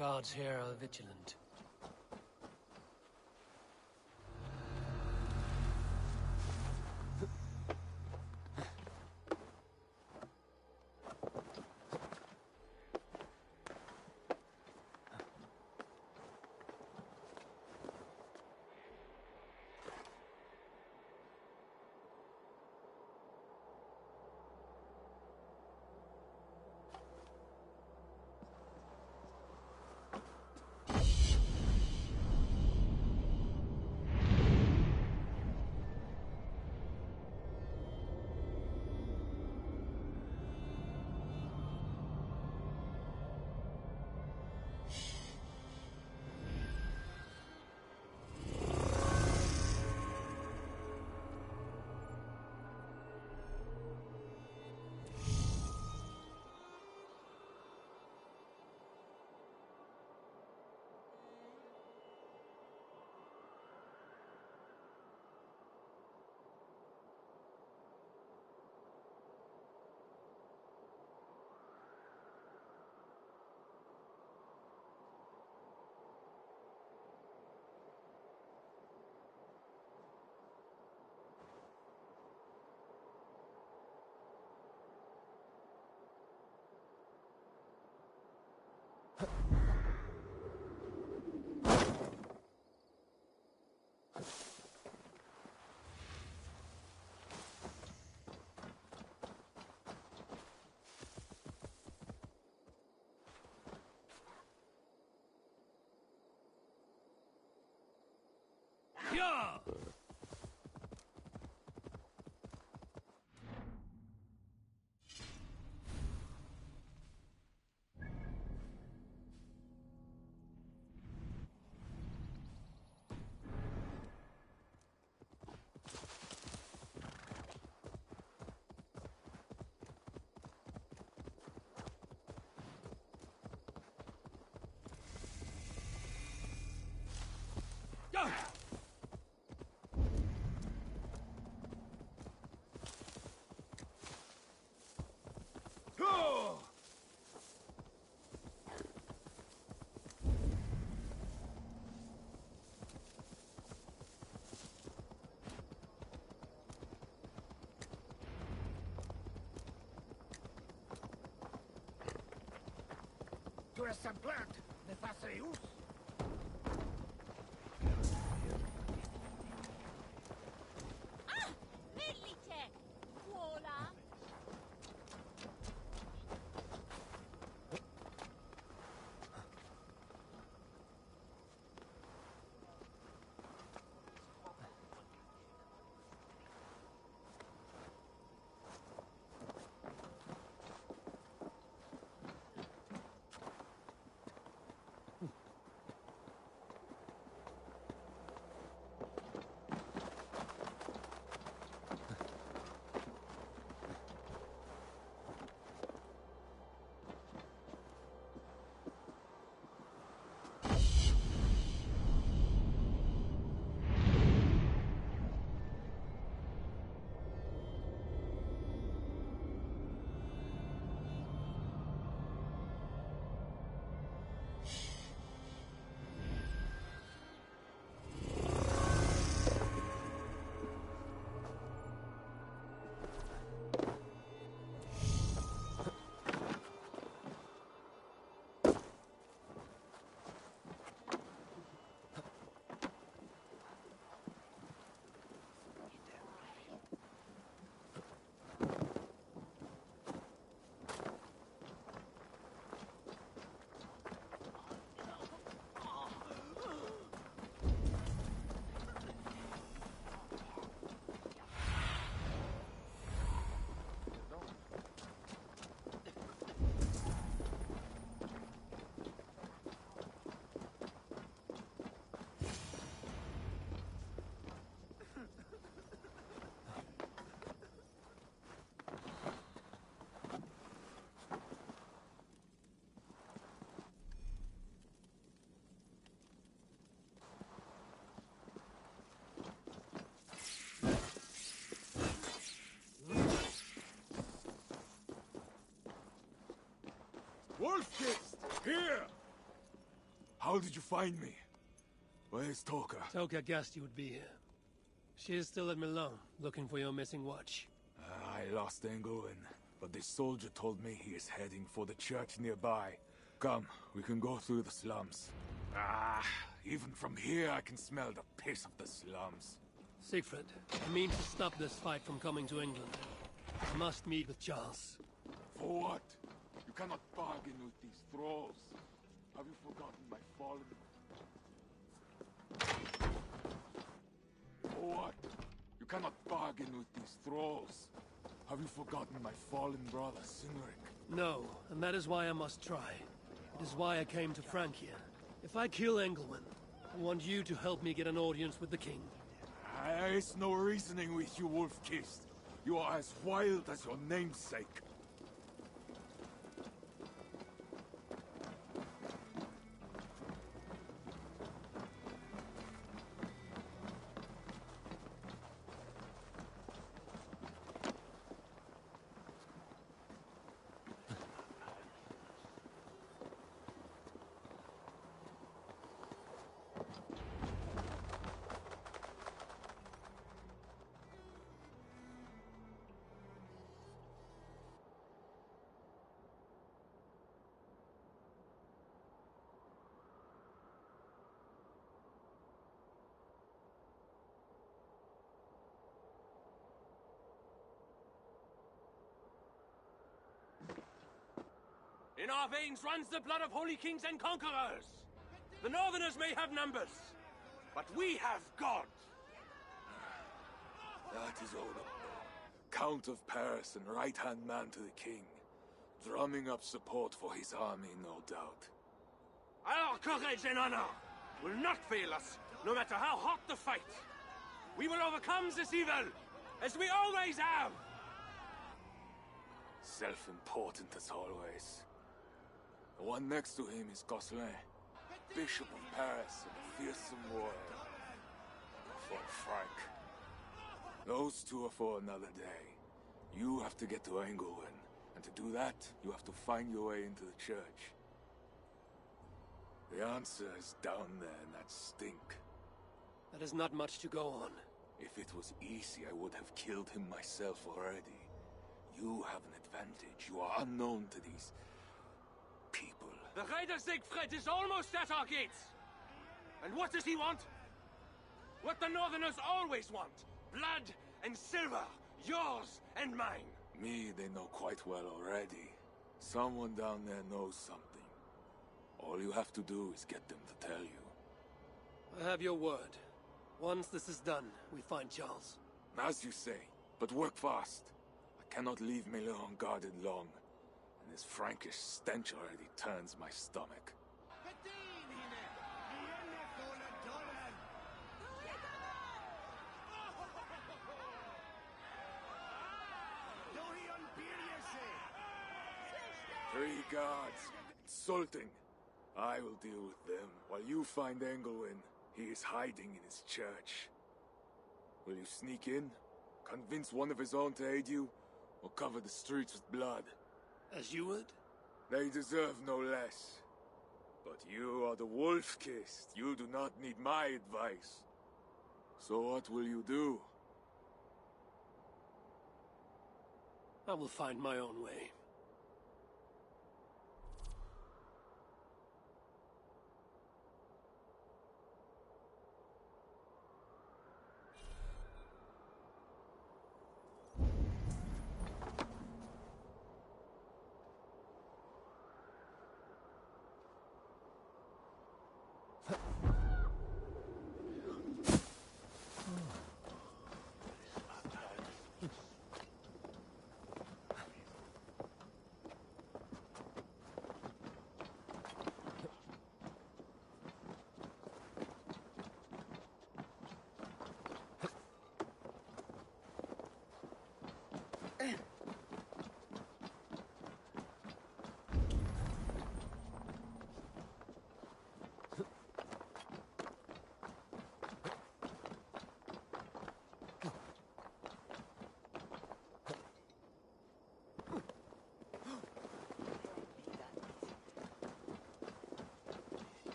Guards here are vigilant. Yeah! Tu es semblant, ne fasse ús. Ah! Merlice! Vuola! Wolf-Kist, here! How did you find me? Where's Toka? Toka guessed you would be here. She is still at Milan, looking for your missing watch. I lost Engelwin, but this soldier told me he is heading for the church nearby. Come, we can go through the slums. Even from here I can smell the piss of the slums. Siegfried, I mean to stop this fight from coming to England. I must meet with Charles. For what? You cannot bargain with these thralls. Have you forgotten my fallen... For what? You cannot bargain with these thralls. Have you forgotten my fallen brother, Cynric? No, and that is why I must try. It is why I came to Francia. If I kill Engelwin, I want you to help me get an audience with the king. There is no reasoning with you, Wolf-Kissed. You are as wild as your namesake. In our veins runs the blood of holy kings and conquerors. The Northerners may have numbers, but we have God. That is Odo, Count of Paris and right-hand man to the king. Drumming up support for his army, no doubt. Our courage and honor will not fail us, no matter how hot the fight. We will overcome this evil, as we always have. Self-important as always. The one next to him is Gosselin, Bishop of Paris and a fearsome warrior. For Frank. Those two are for another day. You have to get to Engelwin, and to do that, you have to find your way into the church. The answer is down there in that stink. That is not much to go on. If it was easy, I would have killed him myself already. You have an advantage. You are unknown to these... people. The Raider Siegfried is almost at our gates. And what does he want? What the Northerners always want. Blood and silver. Yours and mine. Me, they know quite well already. Someone down there knows something. All you have to do is get them to tell you. I have your word. Once this is done, we find Charles. As you say, but work fast. I cannot leave Milan unguarded long. And this Frankish stench already turns my stomach. Three guards. Insulting. I will deal with them, while you find Engelwin. He is hiding in his church. Will you sneak in? Convince one of his own to aid you? Or cover the streets with blood? As you would? They deserve no less. But you are the Wolf-Kissed. You do not need my advice. So what will you do? I will find my own way.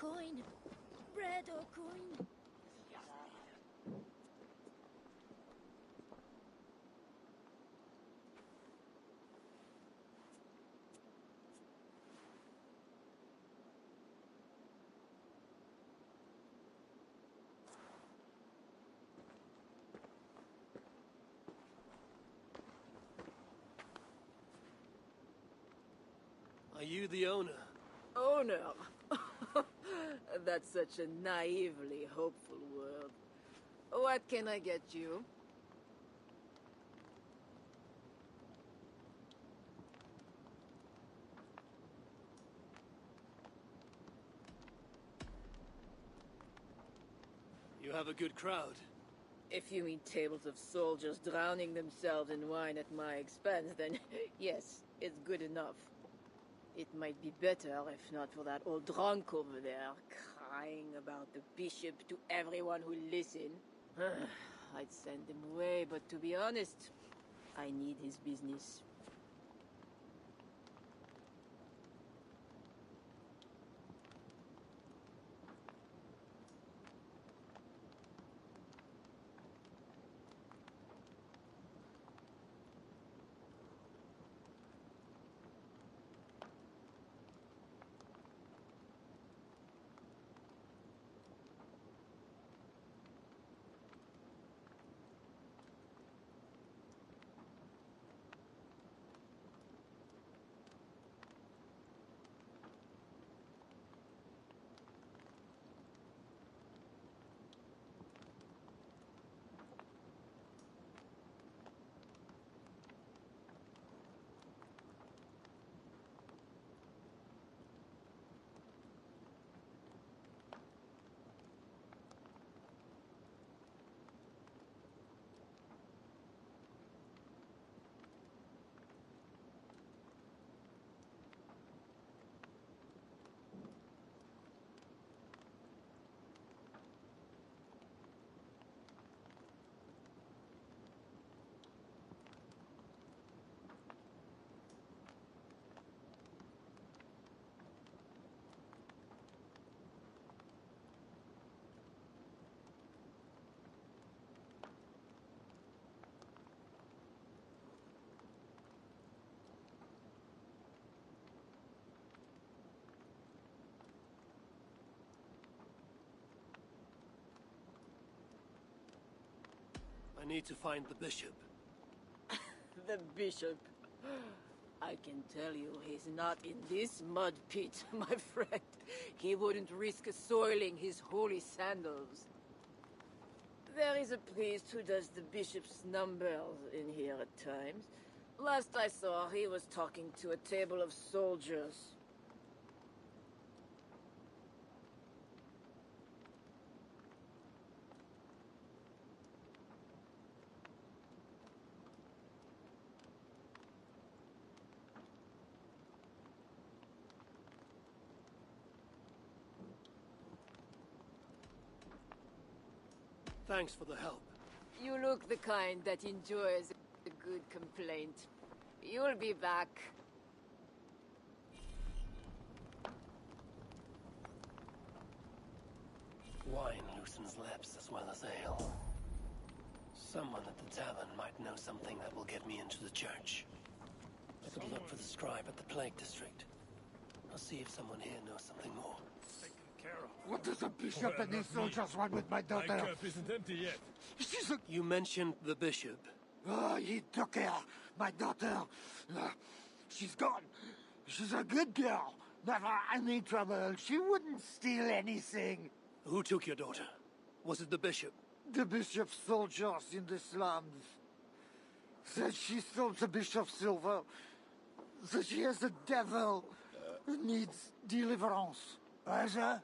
coin. Bread or coin. Are you the owner? Owner? That's such a naively hopeful word. What can I get you? You have a good crowd. If you mean tables of soldiers drowning themselves in wine at my expense, then yes, it's good enough. It might be better if not for that old drunk over there, crying about the bishop to everyone who listened. I'd send him away, but to be honest, I need his business. I need to find the bishop. The bishop. I can tell you he's not in this mud pit, my friend. He wouldn't risk soiling his holy sandals. There is a priest who does the bishop's numbers in here at times. Last I saw, he was talking to a table of soldiers. Thanks for the help. You look the kind that enjoys a good complaint. You'll be back. Wine loosens lips as well as ale. Someone at the tavern might know something that will get me into the church. I could look for the scribe at the plague district. I'll see if someone here knows something more. What does the bishop and his soldiers want with my daughter? My cup isn't empty yet. She's a... You mentioned the bishop. Oh, he took her. My daughter. She's gone. She's a good girl. Never any trouble. She wouldn't steal anything. Who took your daughter? Was it the bishop? The bishop's soldiers in the slums. Said she stole the bishop's silver. Said she has the devil who needs deliverance. Either?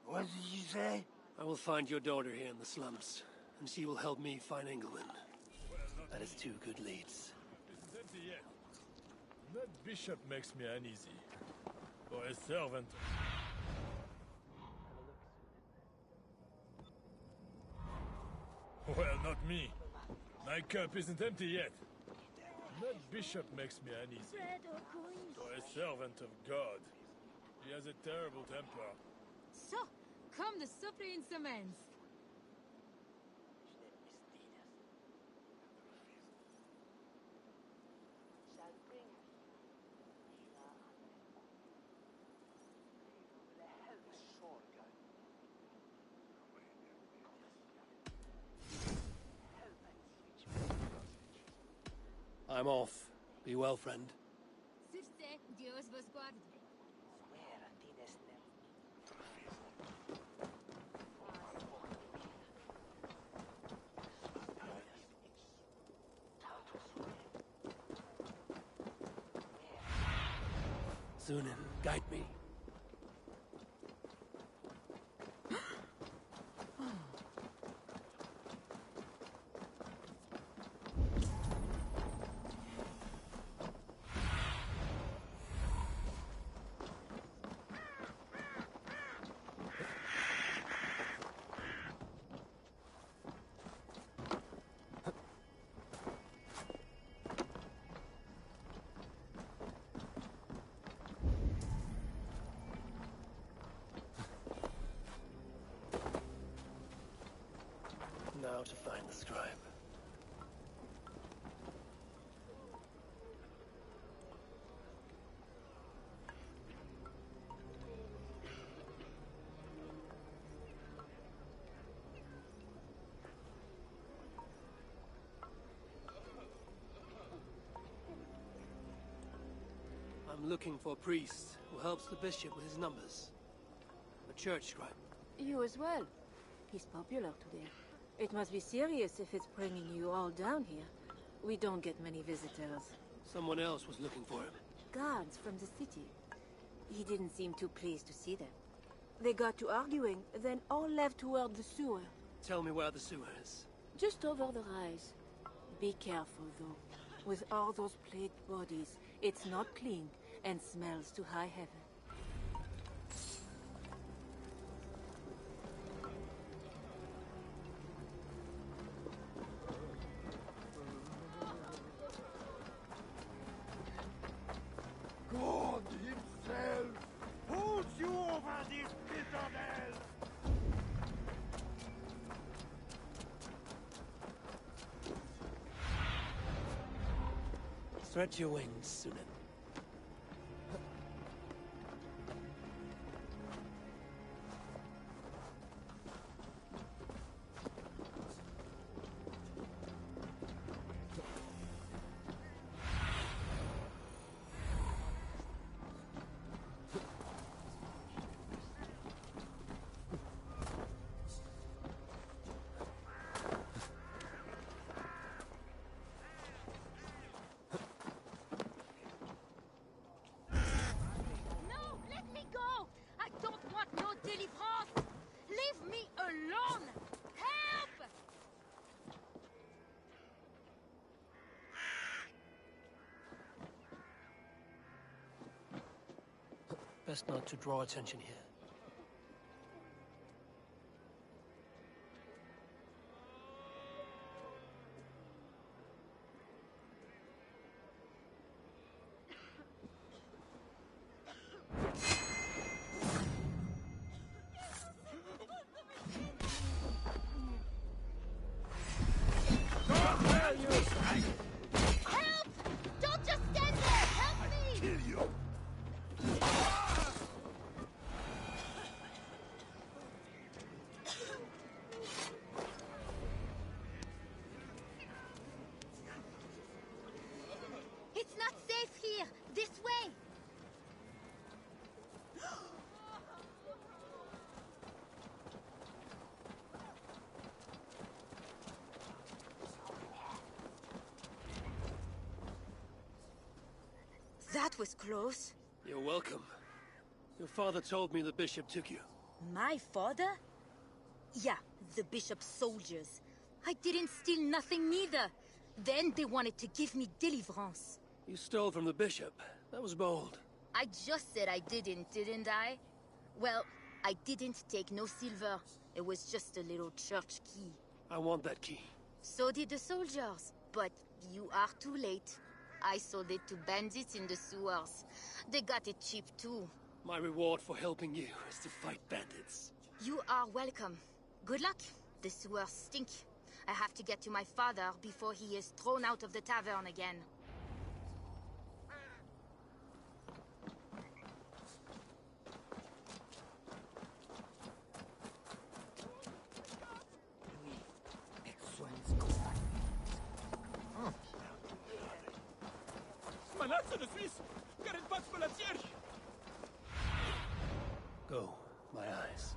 What did you say? I will find your daughter here in the slums, and she will help me find England. That is two good leads. Isn't empty yet. That bishop makes me uneasy. Or a servant. Well, not me. My cup isn't empty yet. That bishop makes me uneasy. Bread or coin. Or a servant of God. He has a terrible temper. So, comme de supper in semaines. I'm off. Be well, friend. Sufse, Dios vos guarde. Sunan, guide me. Now to find the scribe. I'm looking for a priest who helps the bishop with his numbers. A church scribe. You as well. He's popular today. It must be serious if it's bringing you all down here. We don't get many visitors. Someone else was looking for him. Guards from the city. He didn't seem too pleased to see them. They got to arguing, then all left toward the sewer. Tell me where the sewer is. Just over the rise. Be careful, though. With all those plagued bodies, it's not clean and smells to high heaven. God himself holds you over this bitter hell! Stretch your wings, Sunan. No, let me go! I don't want no délivrance! Leave me alone! Help! Best not to draw attention here. Help! Don't just stand there! Help me! It's not safe here! This way! That was close. You're welcome. Your father told me the bishop took you. My father? Yeah, the bishop's soldiers. I didn't steal nothing neither. Then they wanted to give me deliverance. You stole from the bishop. That was bold. I just said I didn't I? Well, I didn't take no silver. It was just a little church key. I want that key. So did the soldiers. But you are too late. I sold it to bandits in the sewers. They got it cheap too. My reward for helping you is to fight bandits. You are welcome. Good luck. The sewers stink. I have to get to my father before he is thrown out of the tavern again. Manazzo de Suisse! Qu'arrête pas de la tierre! Go, my eyes.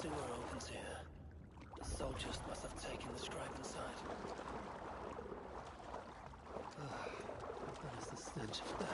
Sewer opens here. The soldiers must have taken the scribe inside. That is the stench of death.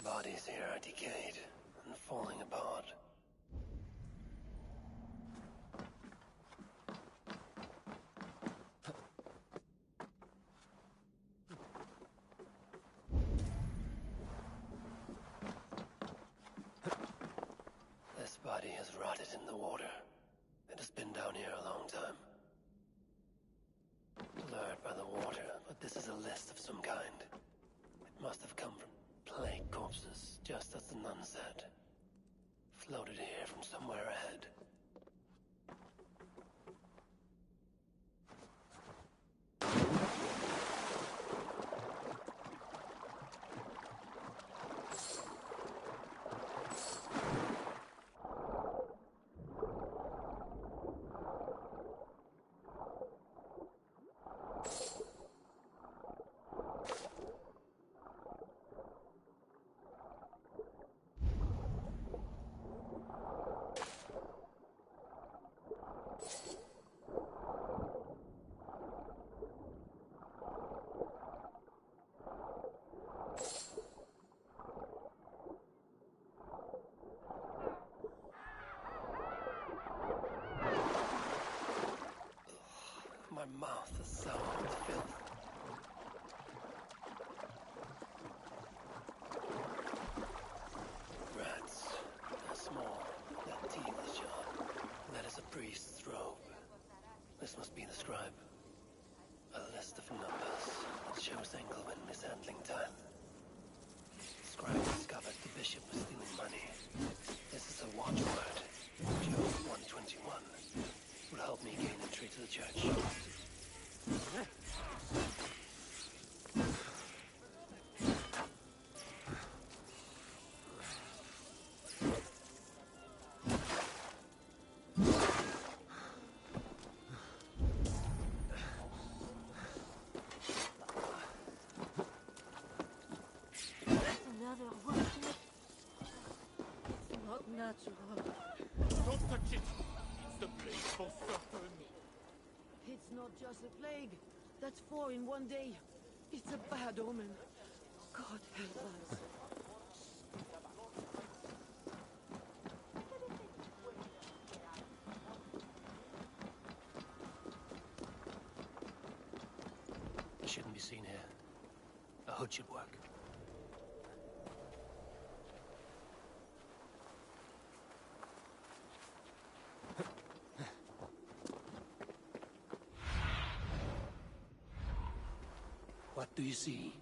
Bodies here are decayed and falling apart. This body has rotted in the water. It has been down here a long time. Blurred by the water, but this is a list of some kind. It must have come from plague corpses, just as the nun said. Floated here from somewhere ahead. Mother, what? It's not natural. Don't touch it! It's the plague for certain! It's not just a plague. That's 4 in one day. It's a bad omen. God help us. I shouldn't be seen here. A hood should work. What do you see?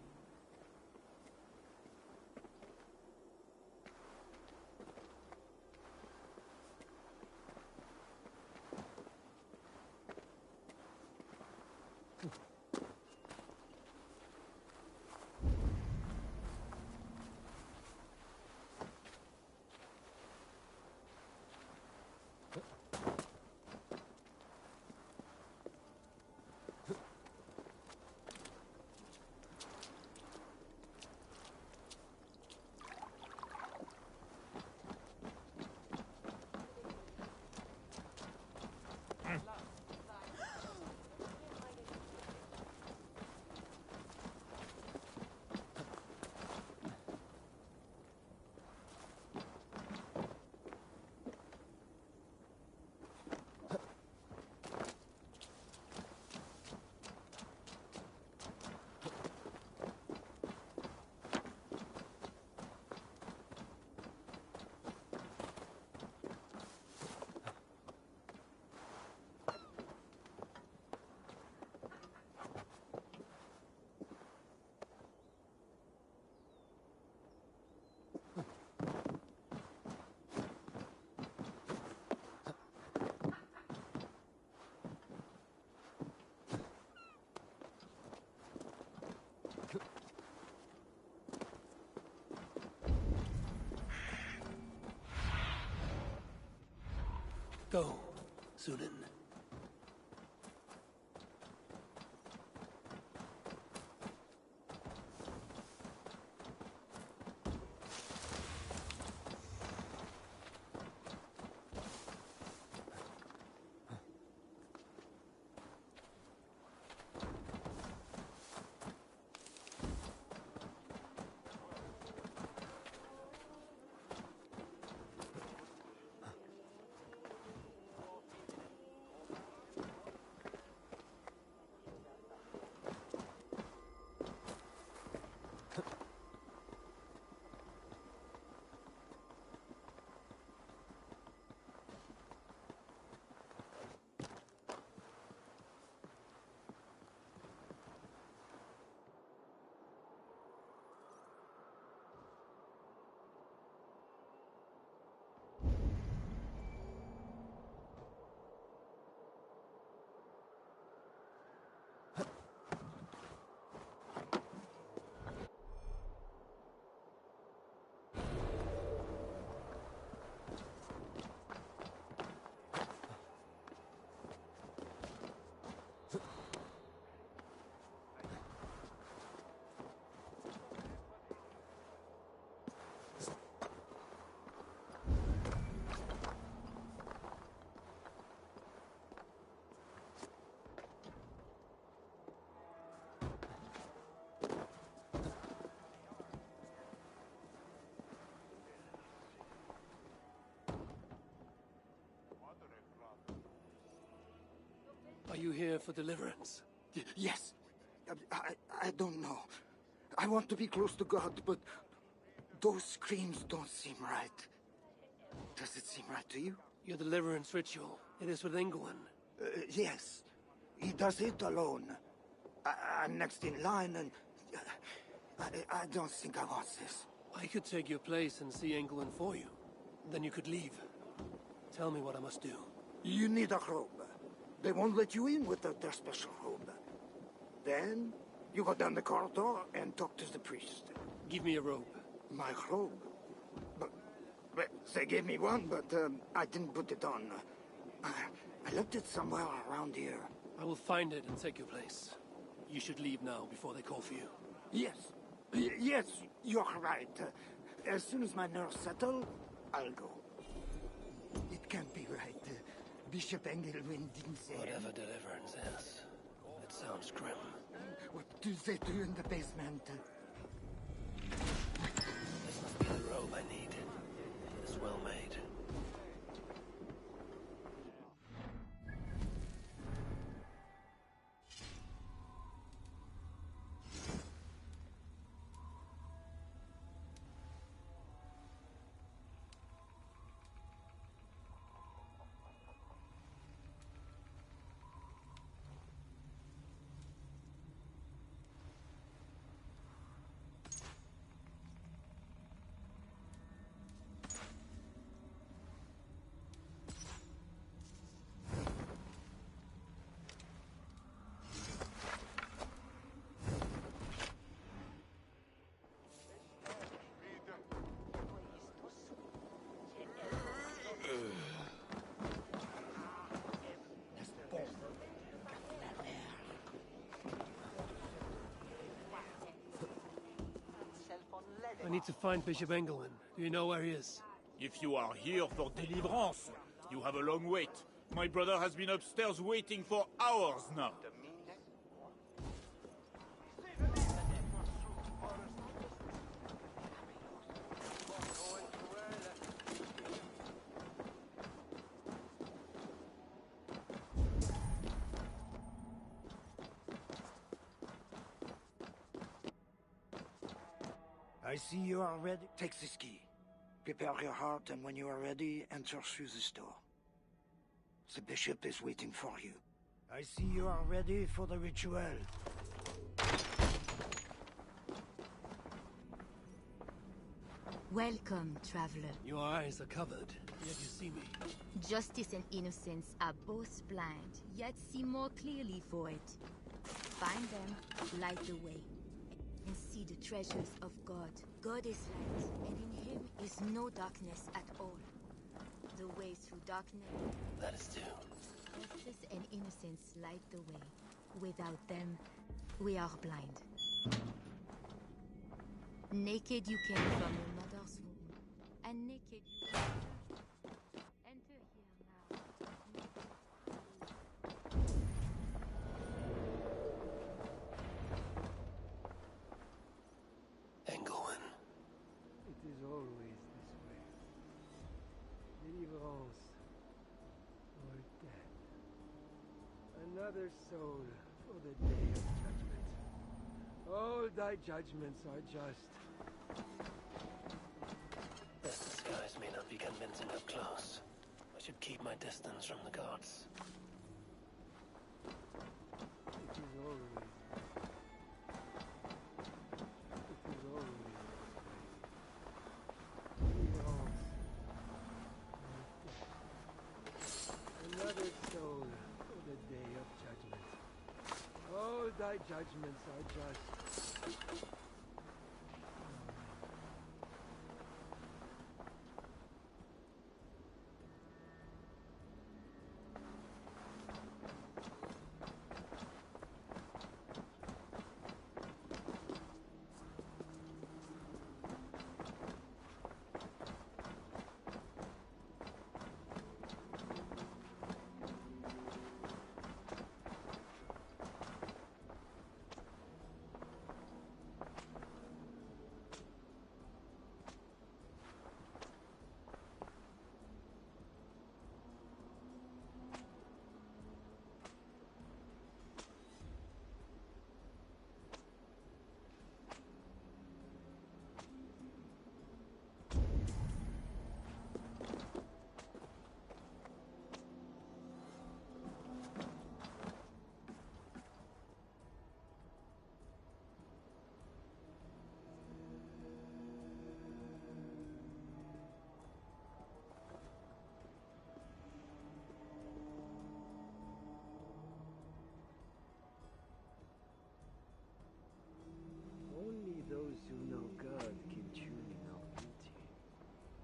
Go, Sunan. Are you here for deliverance? Yes. I don't know. I want to be close to God, but those screams don't seem right. Does it seem right to you? Your deliverance ritual. It is with Ingwin. Yes. He does it alone. I'm next in line, and I don't think I want this. I could take your place and see Ingwin for you. Then you could leave. Tell me what I must do. You need a robe. They won't let you in without their special robe. Then, you go down the corridor and talk to the priest. Give me a robe. My robe? But they gave me one, but I didn't put it on. I left it somewhere around here. I will find it and take your place. You should leave now before they call for you. Yes. Yes, you're right. As soon as my nerves settle, I'll go. It can't be right. Bishop Engelwin didn't say... Whatever deliverance is, it sounds grim. What do they do in the basement? This must be the robe I need. It's well made. I need to find Bishop Engelwin. Do you know where he is? If you are here for deliverance, you have a long wait. My brother has been upstairs waiting for hours now. I see you are ready. Take this key. Prepare your heart, and when you are ready, enter through this door. The bishop is waiting for you. I see you are ready for the ritual. Welcome, traveler. Your eyes are covered, yet you see me. Justice and innocence are both blind, yet see more clearly for it. Find them, light the way, and see the treasures of God. God is light, and in him is no darkness at all. The way through darkness... That is true. Justice and innocence light the way. Without them, we are blind. Naked you came from your mother's womb, and naked you will return. Enter here now. Engelwin. It is always this way. Deliverance or death. Another soul for the day of judgment. All thy judgments are just. This disguise may not be convincing up close. I should keep my distance from the gods. It is always. It is always deliverance or death. Another soul for the day of judgment. All thy judgments are just. Only those who know God can truly know beauty.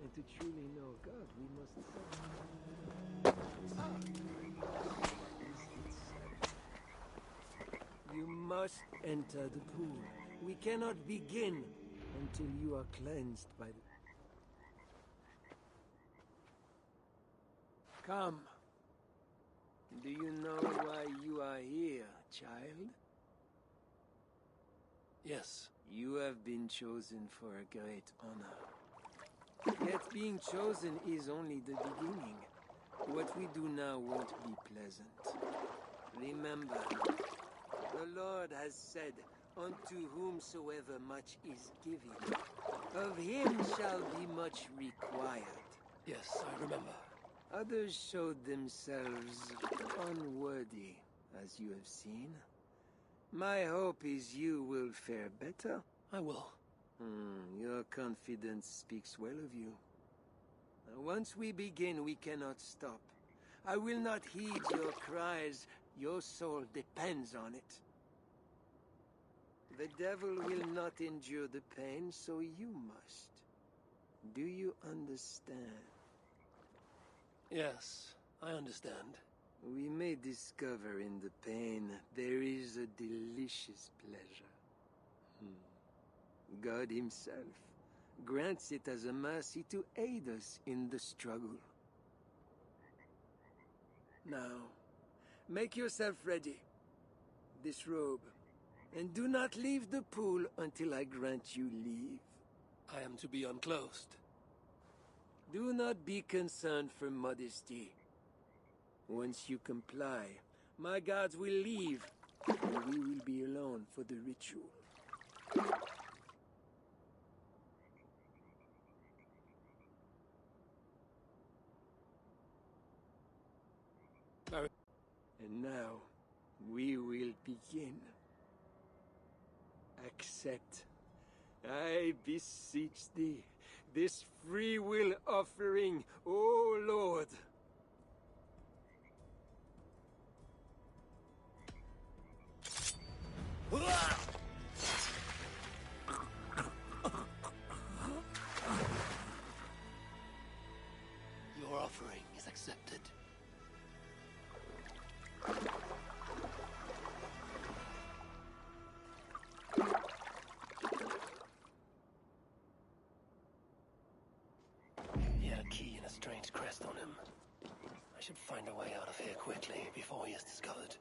And to truly know God, we must search. You must enter the pool. We cannot begin until you are cleansed by the... Come. Do you know why you are here, child? Yes. You have been chosen for a great honor. Yet being chosen is only the beginning. What we do now won't be pleasant. Remember, the Lord has said, unto whomsoever much is given, of him shall be much required. Yes, I remember. Others showed themselves unworthy, as you have seen. My hope is you will fare better. I will. Your confidence speaks well of you. Once we begin, we cannot stop. I will not heed your cries. Your soul depends on it. The devil will not endure the pain, so you must. Do you understand? Yes, I understand. We may discover in the pain there is a delicious pleasure. God himself grants it as a mercy to aid us in the struggle. Now, make yourself ready. Disrobe, and do not leave the pool until I grant you leave. I am to be unclothed. Do not be concerned for modesty. Once you comply, my guards will leave, and we will be alone for the ritual. And now, we will begin. Accept, I beseech thee, this free will offering, O Lord. Your offering is accepted. He had a key and a strange crest on him. I should find a way out of here quickly before he is discovered.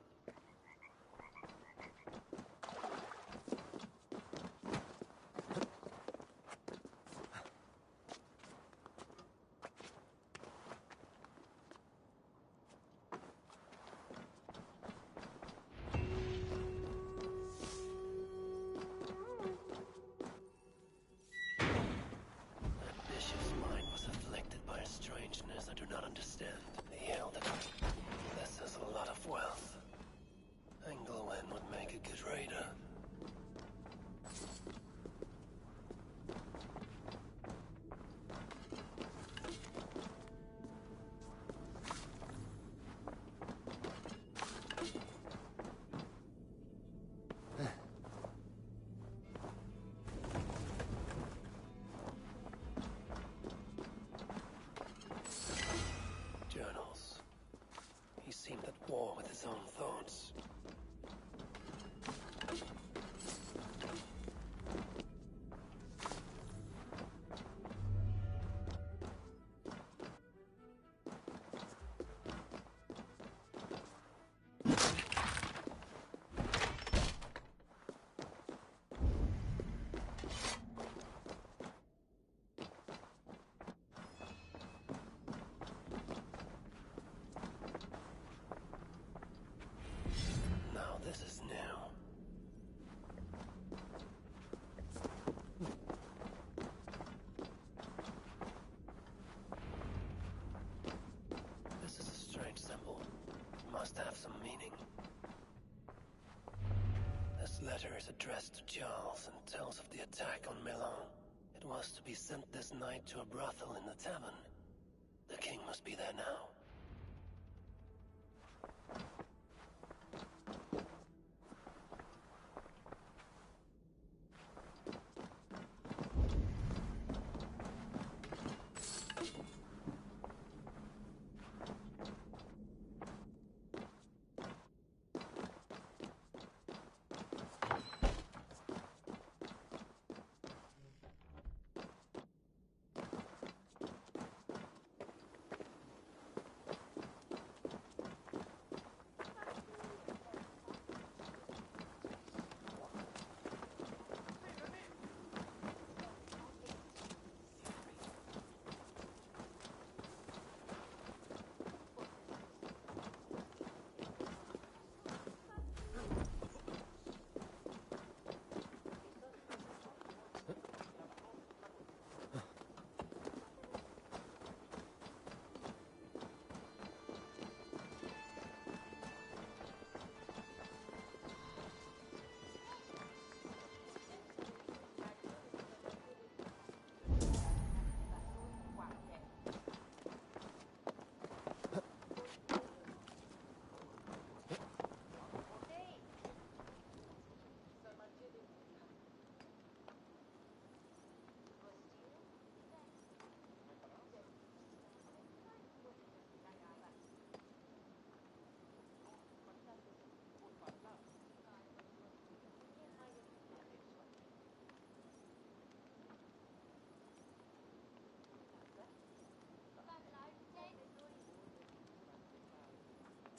Bishop's mind was afflicted by a strangeness I do not understand. The elder possesses a lot of wealth. Englewen would make a good raider. Journals. He seemed at war with his own thoughts. Now this is new. This is a strange symbol. It must have some meaning. This letter is addressed to Charles and tells of the attack on Milan. It was to be sent this night to a brothel in the tavern. The king must be there now.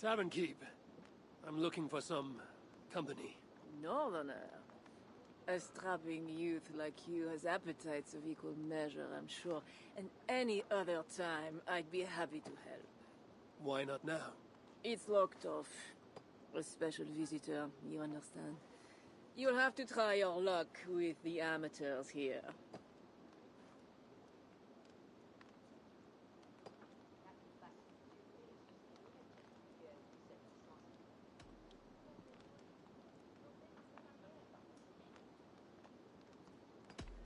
Tavern Keep. I'm looking for some company. Northerner. A strapping youth like you has appetites of equal measure, I'm sure. And any other time, I'd be happy to help. Why not now? It's locked off. A special visitor, you understand. You'll have to try your luck with the amateurs here.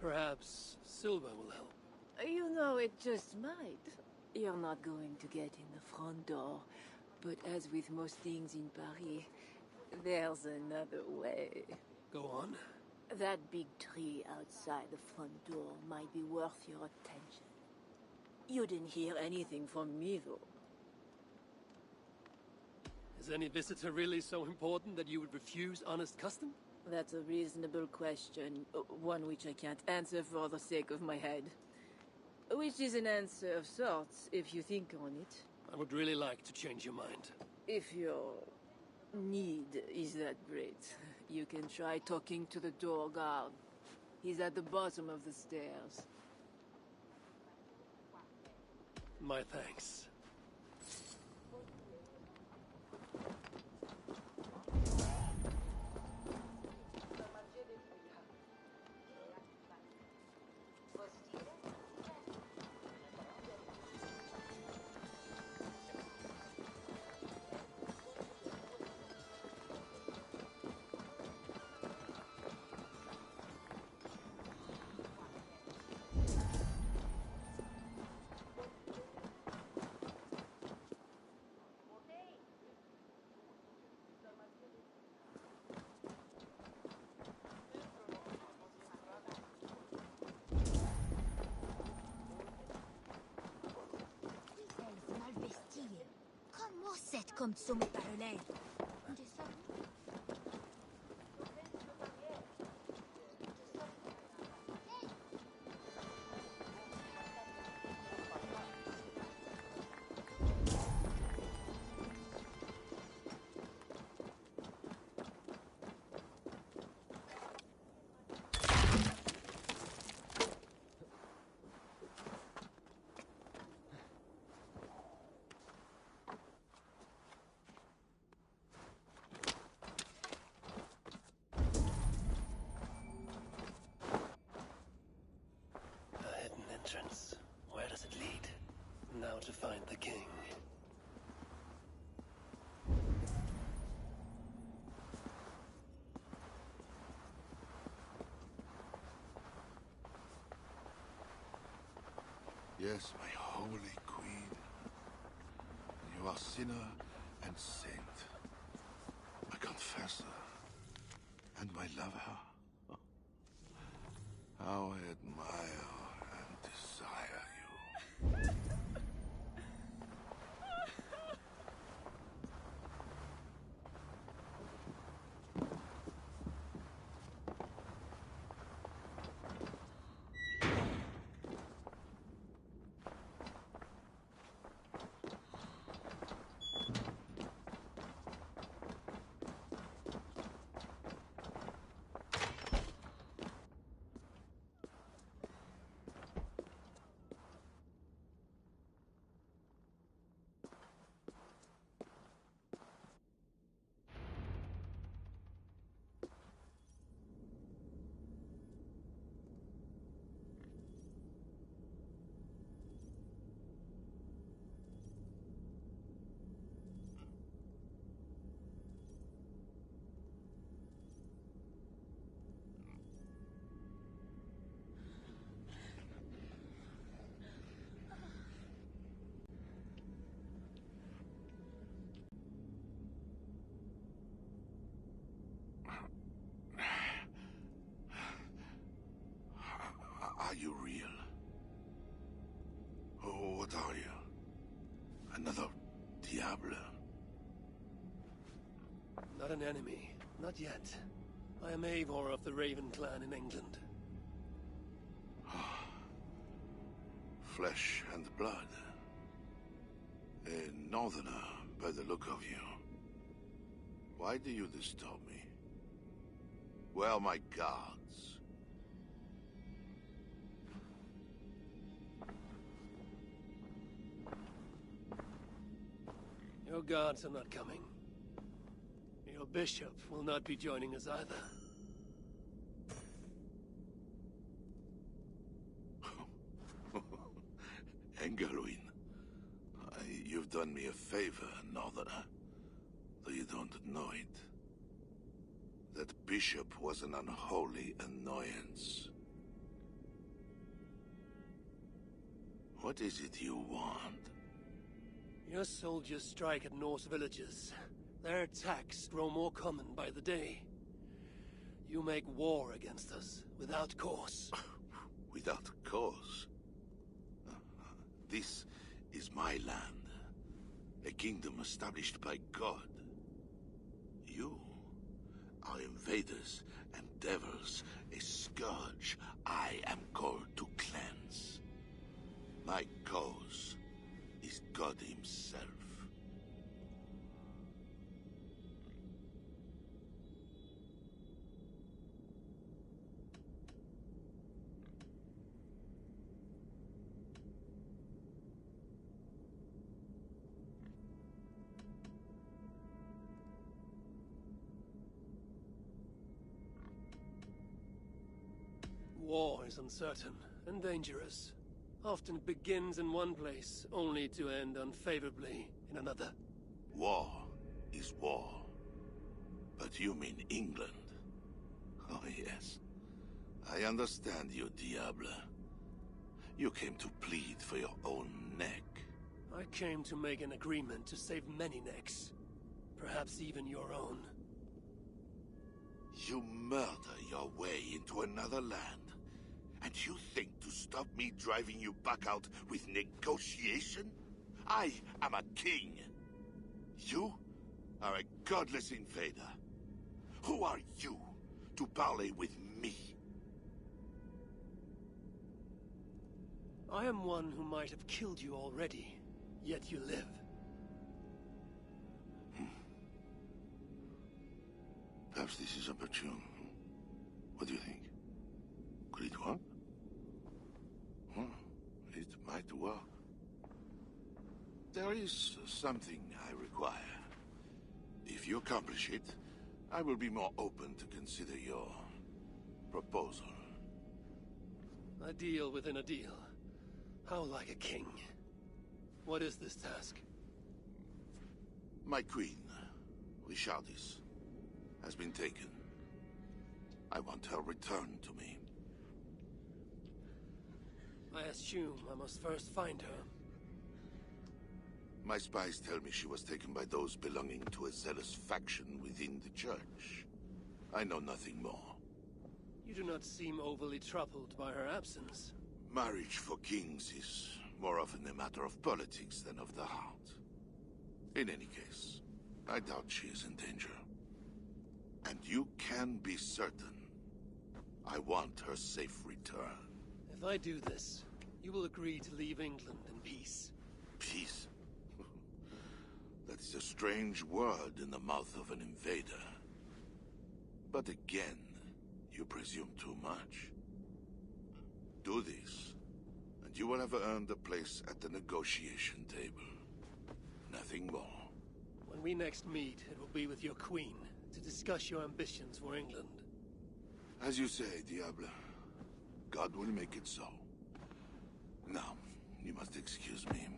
Perhaps Silva will help. You know, it just might. You're not going to get in the front door, but as with most things in Paris, there's another way. Go on. That big tree outside the front door might be worth your attention. You didn't hear anything from me, though. Is any visitor really so important that you would refuse honest custom? That's a reasonable question, one which I can't answer for the sake of my head. Which is an answer of sorts, if you think on it. I would really like to change your mind. If your need is that great, you can try talking to the door guard. He's at the bottom of the stairs. My thanks. Cette comme sommet parallèle. Entrance. Where does it lead? Now to find the king. Yes, my holy queen. You are sinner and saint. My confessor. And my lover. How I admire and desire you. Are you real? Oh, what are you? Another Diable? Not an enemy. Not yet. I am Eivor of the Raven clan in England. Flesh and blood. A northerner, by the look of you. Why do you disturb me? Where are my guards? Your guards are not coming. Your bishop will not be joining us either. Engelwin, you've done me a favor, Northerner, though you don't know it. That bishop was an unholy annoyance. What is it you want? Your soldiers strike at Norse villages. Their attacks grow more common by the day. You make war against us, without cause. Without cause? This is my land. A kingdom established by God. You are invaders and devils, a scourge I am called to cleanse. My cause is God himself. War is uncertain and dangerous. Often it begins in one place, only to end unfavorably in another. War is war. But you mean England? Oh yes. I understand you, Diable. You came to plead for your own neck. I came to make an agreement to save many necks. Perhaps even your own. You murder your way into another land. And you think to stop me driving you back out with negotiation? I am a king. You are a godless invader. Who are you to parley with me? I am one who might have killed you already, yet you live. Perhaps this is opportune. What do you think? Could it work? It might work. There is something I require. If you accomplish it, I will be more open to consider your proposal. A deal within a deal. How like a king. What is this task? My queen, Richardis, has been taken. I want her returned to me. I assume I must first find her. My spies tell me she was taken by those belonging to a zealous faction within the church. I know nothing more. You do not seem overly troubled by her absence. Marriage for kings is more often a matter of politics than of the heart. In any case, I doubt she is in danger. And you can be certain I want her safe return. If I do this, you will agree to leave England in peace. Peace? That is a strange word in the mouth of an invader. But again, you presume too much. Do this, and you will have earned a place at the negotiation table. Nothing more. When we next meet, it will be with your queen, to discuss your ambitions for England. As you say, Diable. God will make it so. Now, you must excuse me.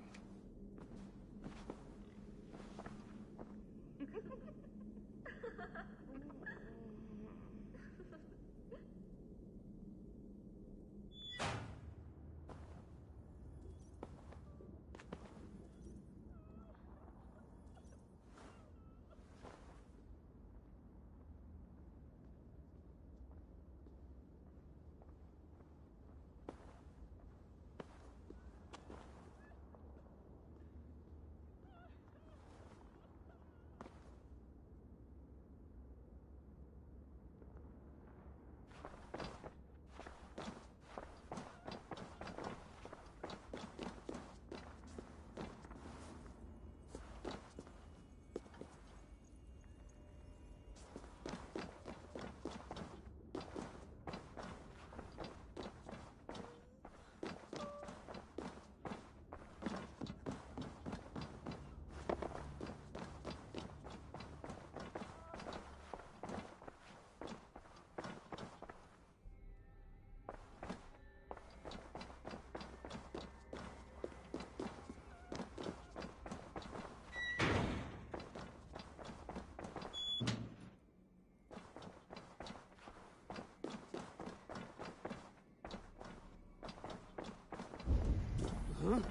Sure!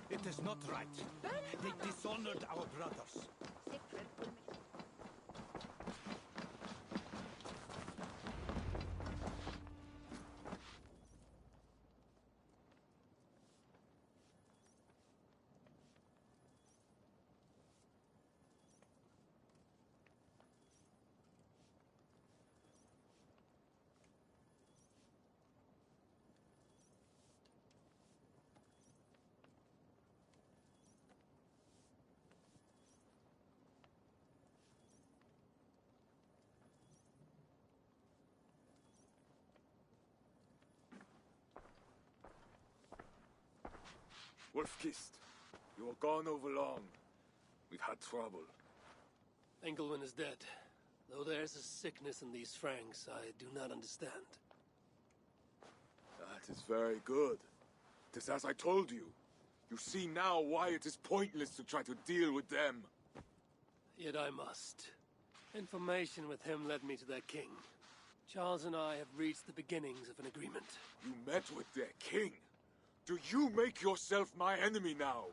It is not right. They dishonored our brothers. Wolfkist, you were gone over long. We've had trouble. Engelwin is dead. Though there's a sickness in these Franks I do not understand. That is very good. Tis as I told you. You see now why it is pointless to try to deal with them. Yet I must. Information with him led me to their king. Charles and I have reached the beginnings of an agreement. You met with their king? Do you make yourself my enemy now?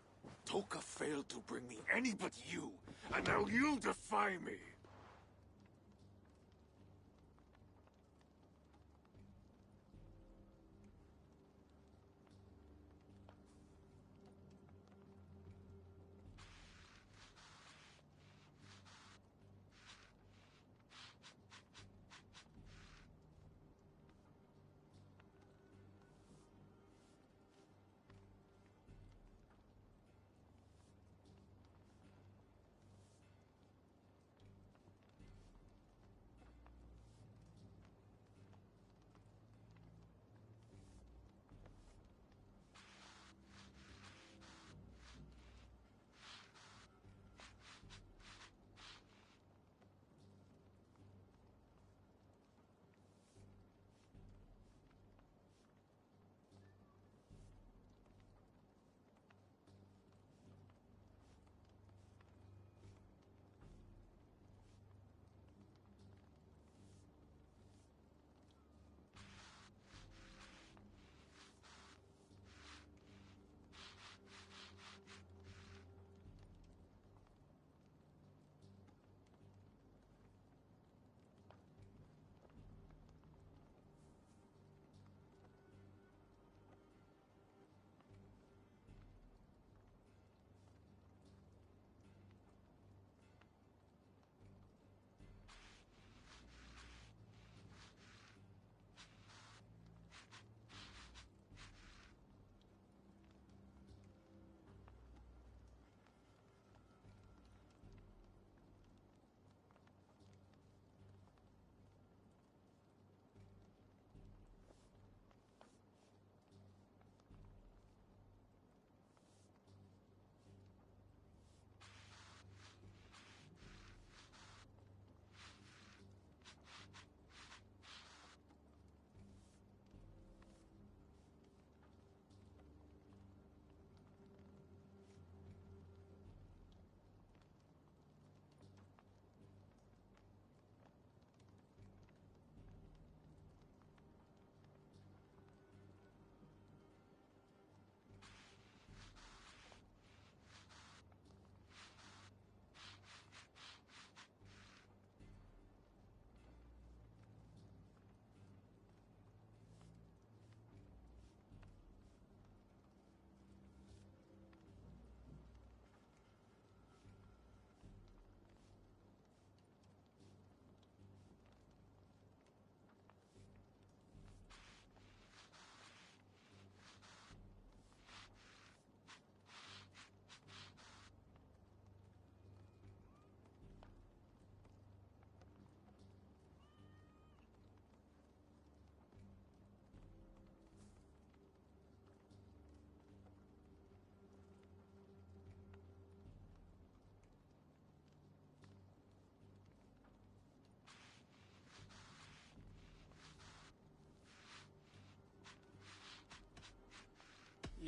Toka failed to bring me any but you, and now you defy me!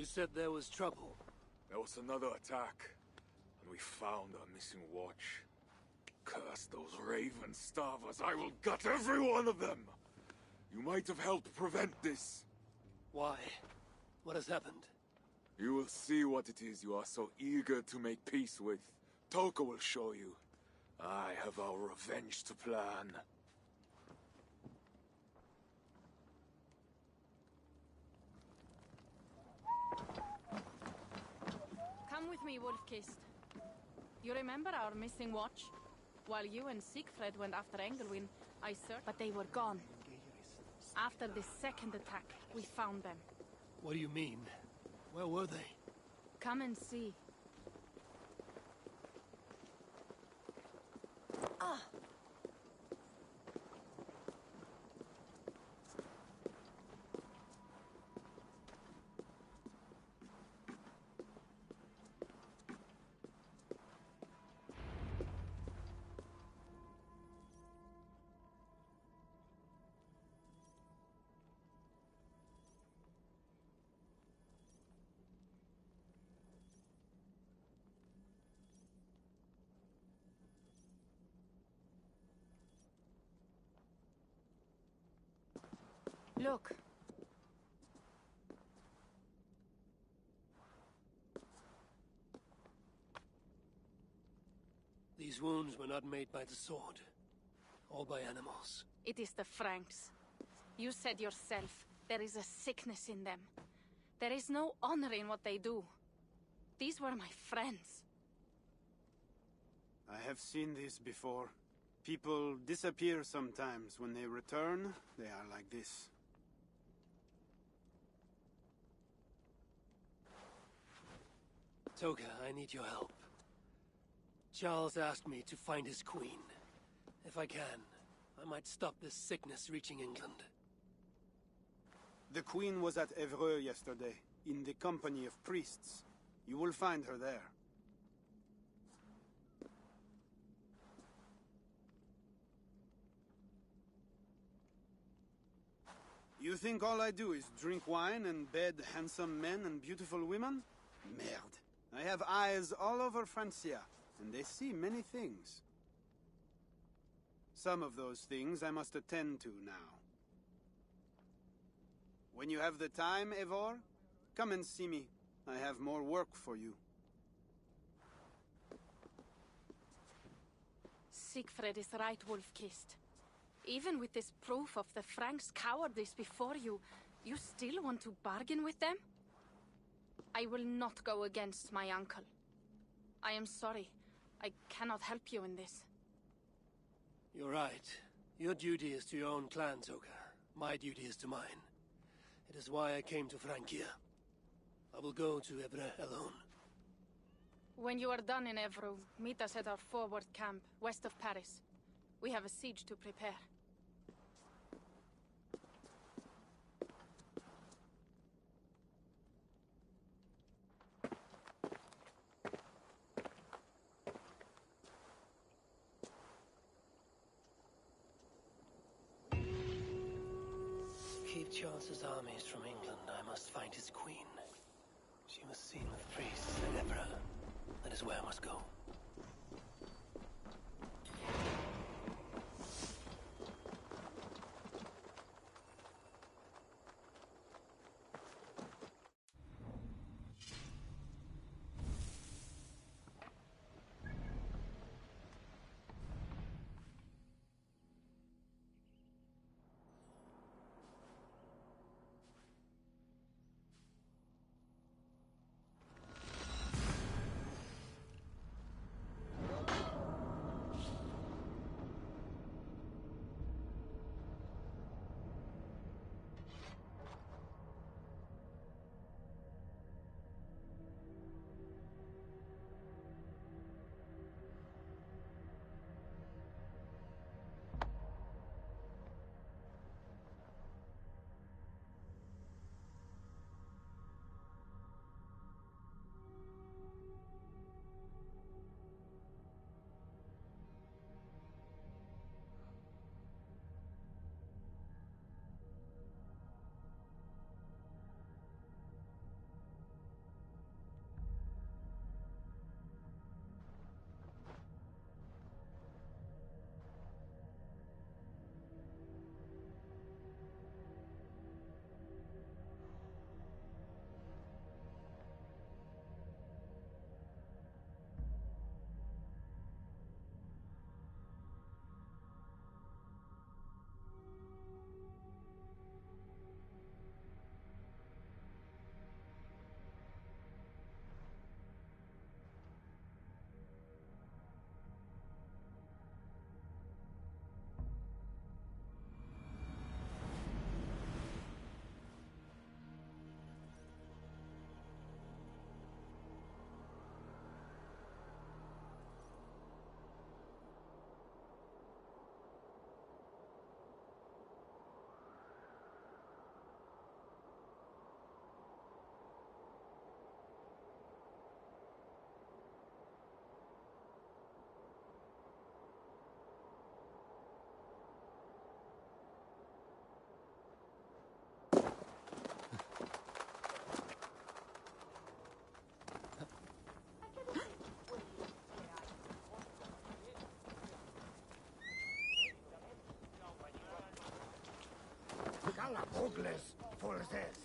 You said there was trouble. There was another attack, and we found our missing watch. Curse those raven starvers, I will gut every one of them! You might have helped prevent this. Why? What has happened? You will see what it is you are so eager to make peace with. Toka will show you. I have our revenge to plan. Come with me, Wolf-Kissed. You remember our missing watch? While you and Siegfried went after Engelwin, I searched, but they were gone. After the second attack, we found them. What do you mean? Where were they? Come and see. Look. These wounds were not made by the sword, or by animals. It is the Franks. You said yourself, there is a sickness in them. There is no honor in what they do. These were my friends. I have seen this before. People disappear sometimes. When they return, they are like this. Toka, I need your help. Charles asked me to find his queen. If I can, I might stop this sickness reaching England. The queen was at Evreux yesterday, in the company of priests. You will find her there. You think all I do is drink wine and bed handsome men and beautiful women? Merde. I have eyes all over Francia, and they see many things. Some of those things I must attend to now. When you have the time, Eivor, come and see me. I have more work for you. Siegfried is right, Wolf-Kissed. Even with this proof of the Franks' cowardice before you, you still want to bargain with them? I will not go against my uncle. I am sorry. I cannot help you in this. You're right. Your duty is to your own clan, Toka. My duty is to mine. It is why I came to Francia. I will go to Evreux alone. When you are done in Evreux, meet us at our forward camp, west of Paris. We have a siege to prepare. Keep Charles's armies from England, I must find his queen. She was seen with priests at Evreux. That is where I must go. Ogles for this.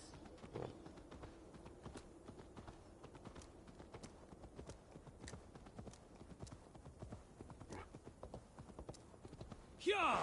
Yeah!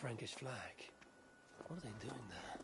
Frankish flag. What are they doing there?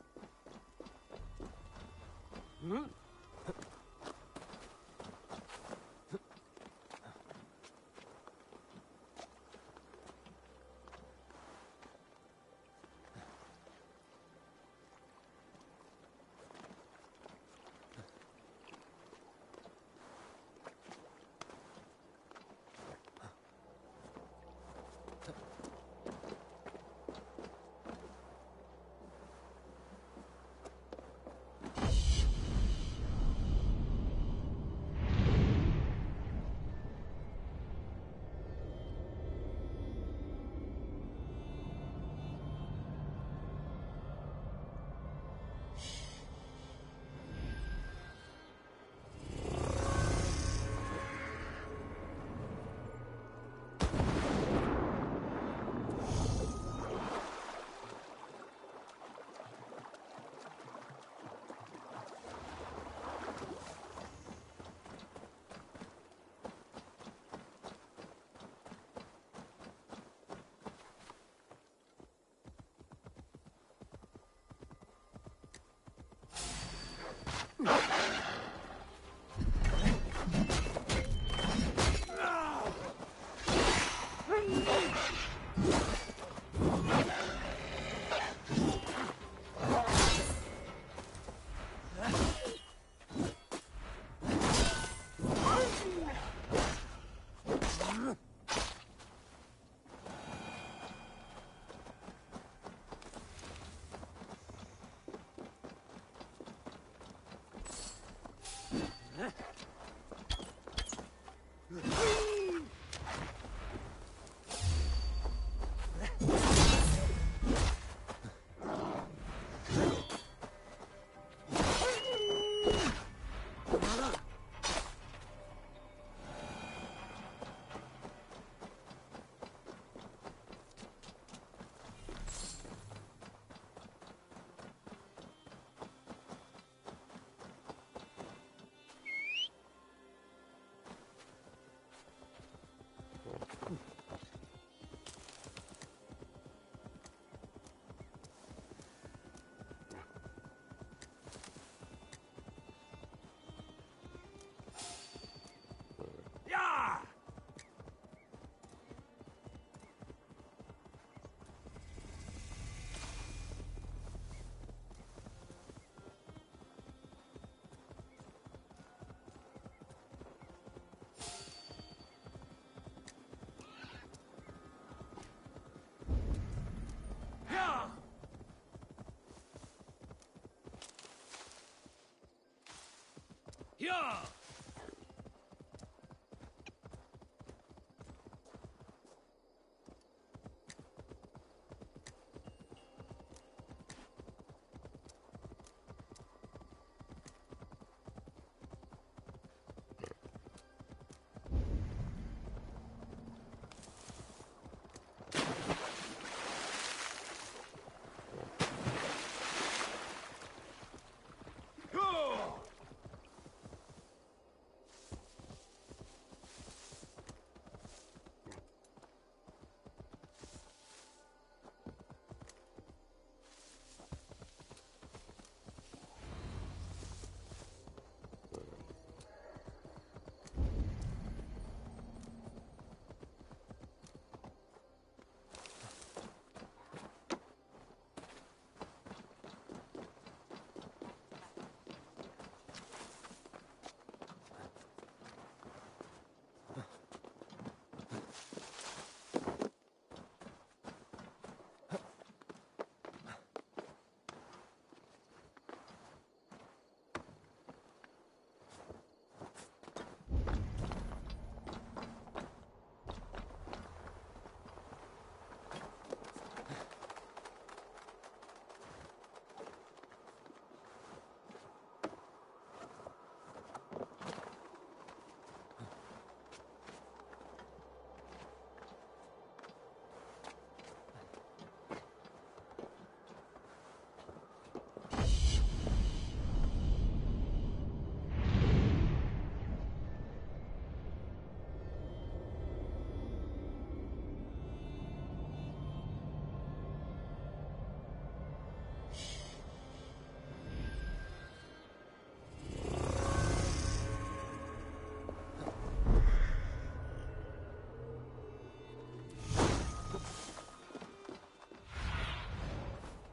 Yeah!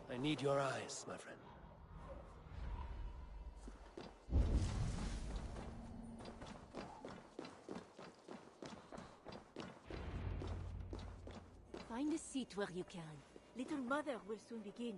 I need your eyes, my friend. Find a seat where you can. Little Mother will soon begin.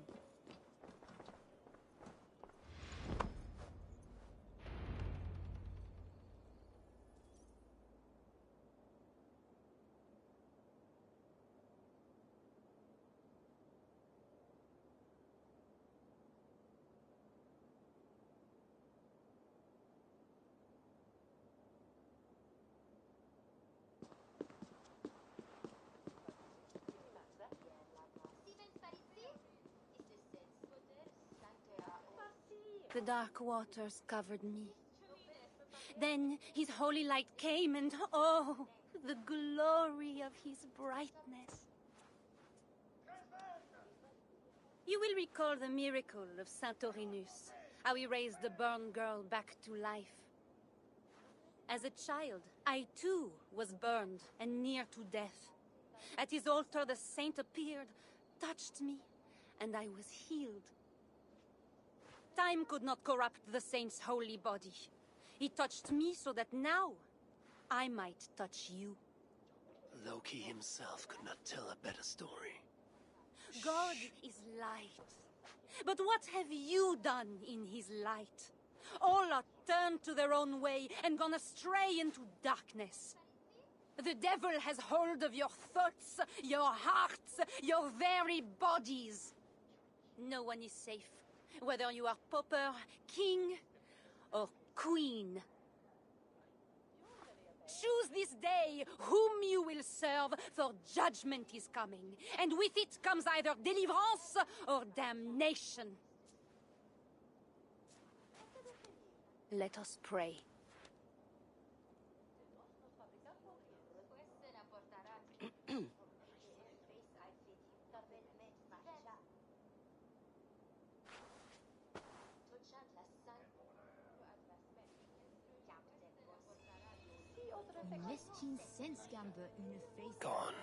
The dark waters covered me. Then his holy light came and oh, the glory of his brightness. You will recall the miracle of Saint Orinus, how he raised the burned girl back to life. As a child, I too was burned and near to death. At his altar the saint appeared, touched me, and I was healed. Time could not corrupt the saint's holy body. He touched me so that now I might touch you. Loki himself could not tell a better story. God is light. But what have you done in his light? All are turned to their own way and gone astray into darkness. The devil has hold of your thoughts, your hearts, your very bodies. No one is safe, whether you are pauper, king, or queen. Choose this day whom you will serve, for judgment is coming, and with it comes either deliverance or damnation. Let us pray. Gone.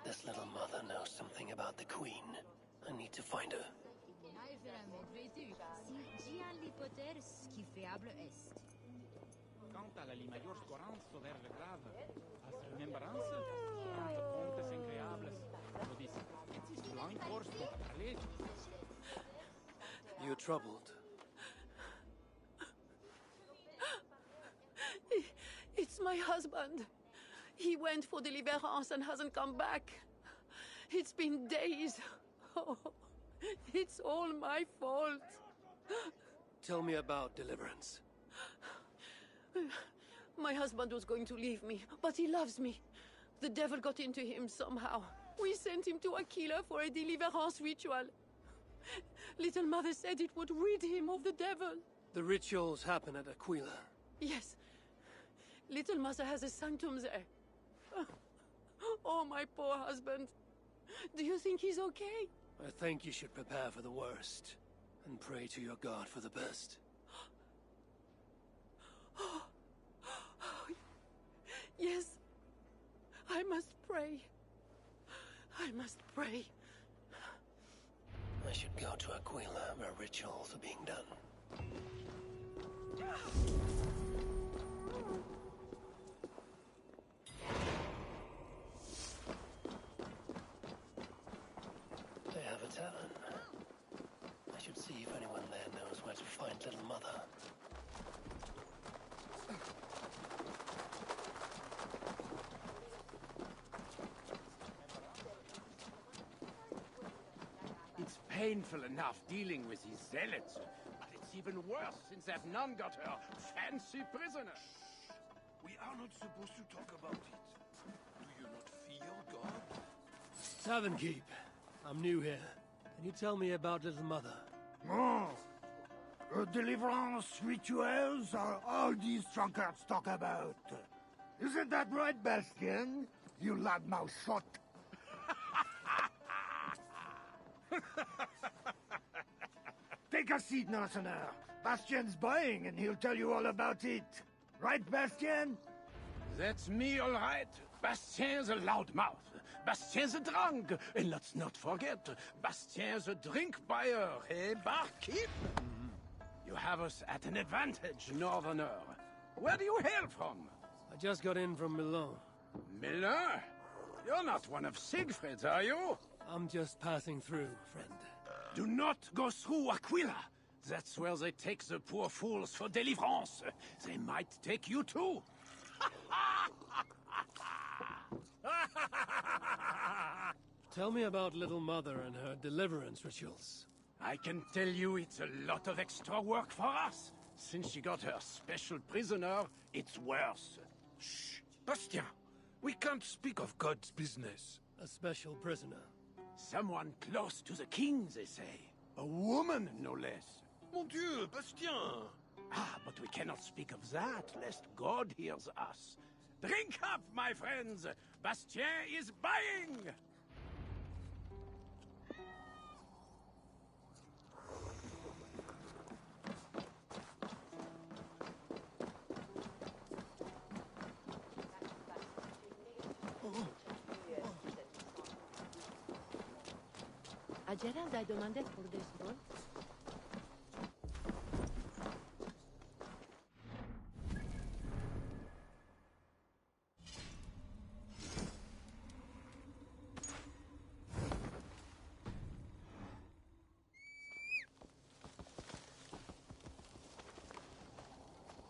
This little mother knows something about the queen. I need to find her. Quant à la mayor esperanza ver grave, as remembranças, ante fontes increables, lo dice, it's blind horse contra parler. You're troubled. My husband. He went for deliverance and hasn't come back. It's been days. Oh, it's all my fault. Tell me about deliverance. My husband was going to leave me, but he loves me. The devil got into him somehow. We sent him to Aquila for a deliverance ritual. Little Mother said it would rid him of the devil. The rituals happen at Aquila. Yes. Little Mother has a sanctum there. Oh, my poor husband. Do you think he's okay? I think you should prepare for the worst and pray to your God for the best. Yes. I must pray. I must pray. I should go to Aquila where rituals are being done. They have a tavern. I should see if anyone there knows where to find Little Mother. It's painful enough dealing with these zealots, but it's even worse since that nun got her fancy prisoner. We are not supposed to talk about it. Do you not fear God? Tavern Keep. I'm new here. Can you tell me about Little Mother? Oh, deliverance rituals are all these drunkards talk about. Isn't that right, Bastien? You loudmouth shot. Take a seat, Mercenaire. Bastien's buying, and he'll tell you all about it. Right, Bastien? That's me, all right. Bastien's a loudmouth. Bastien's a drunk. And let's not forget, Bastien's a drink buyer, eh, barkeep? You have us at an advantage, Northerner. Where do you hail from? I just got in from Milan. Miller? You're not one of Siegfried's, are you? I'm just passing through, friend. Do not go through Aquila. That's where they take the poor fools for deliverance. They might take you too. Tell me about Little Mother and her deliverance rituals. I can tell you it's a lot of extra work for us. Since she got her special prisoner, it's worse. Shh! Bastien! We can't speak of God's business. A special prisoner. Someone close to the king, they say. A woman, no less. Mon Dieu, Bastien! Ah, but we cannot speak of that, lest God hears us. Drink up, my friends! Bastien is buying! A Gerald ai demandé pour des rôles.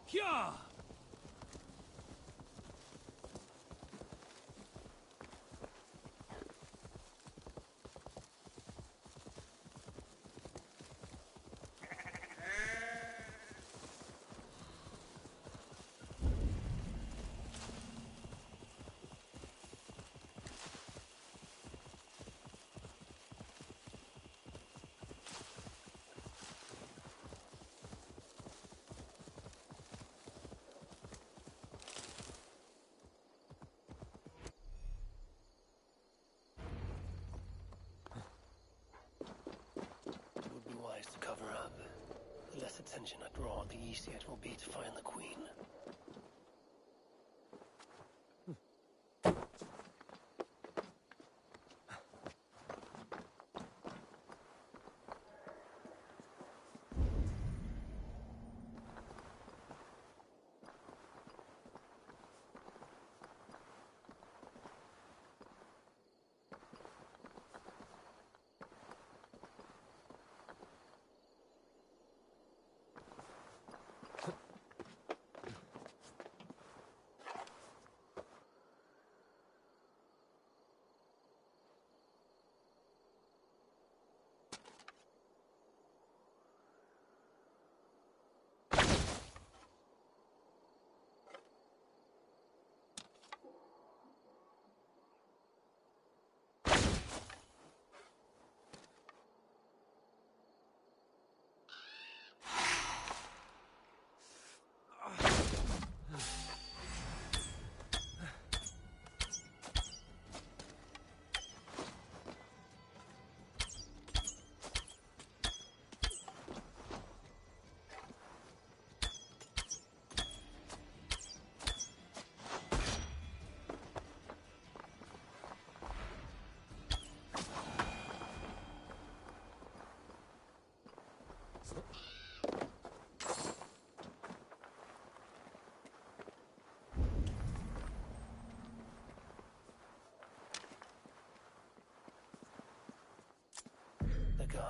Kia! To cover up. The less attention I draw, the easier it will be to find the Queen.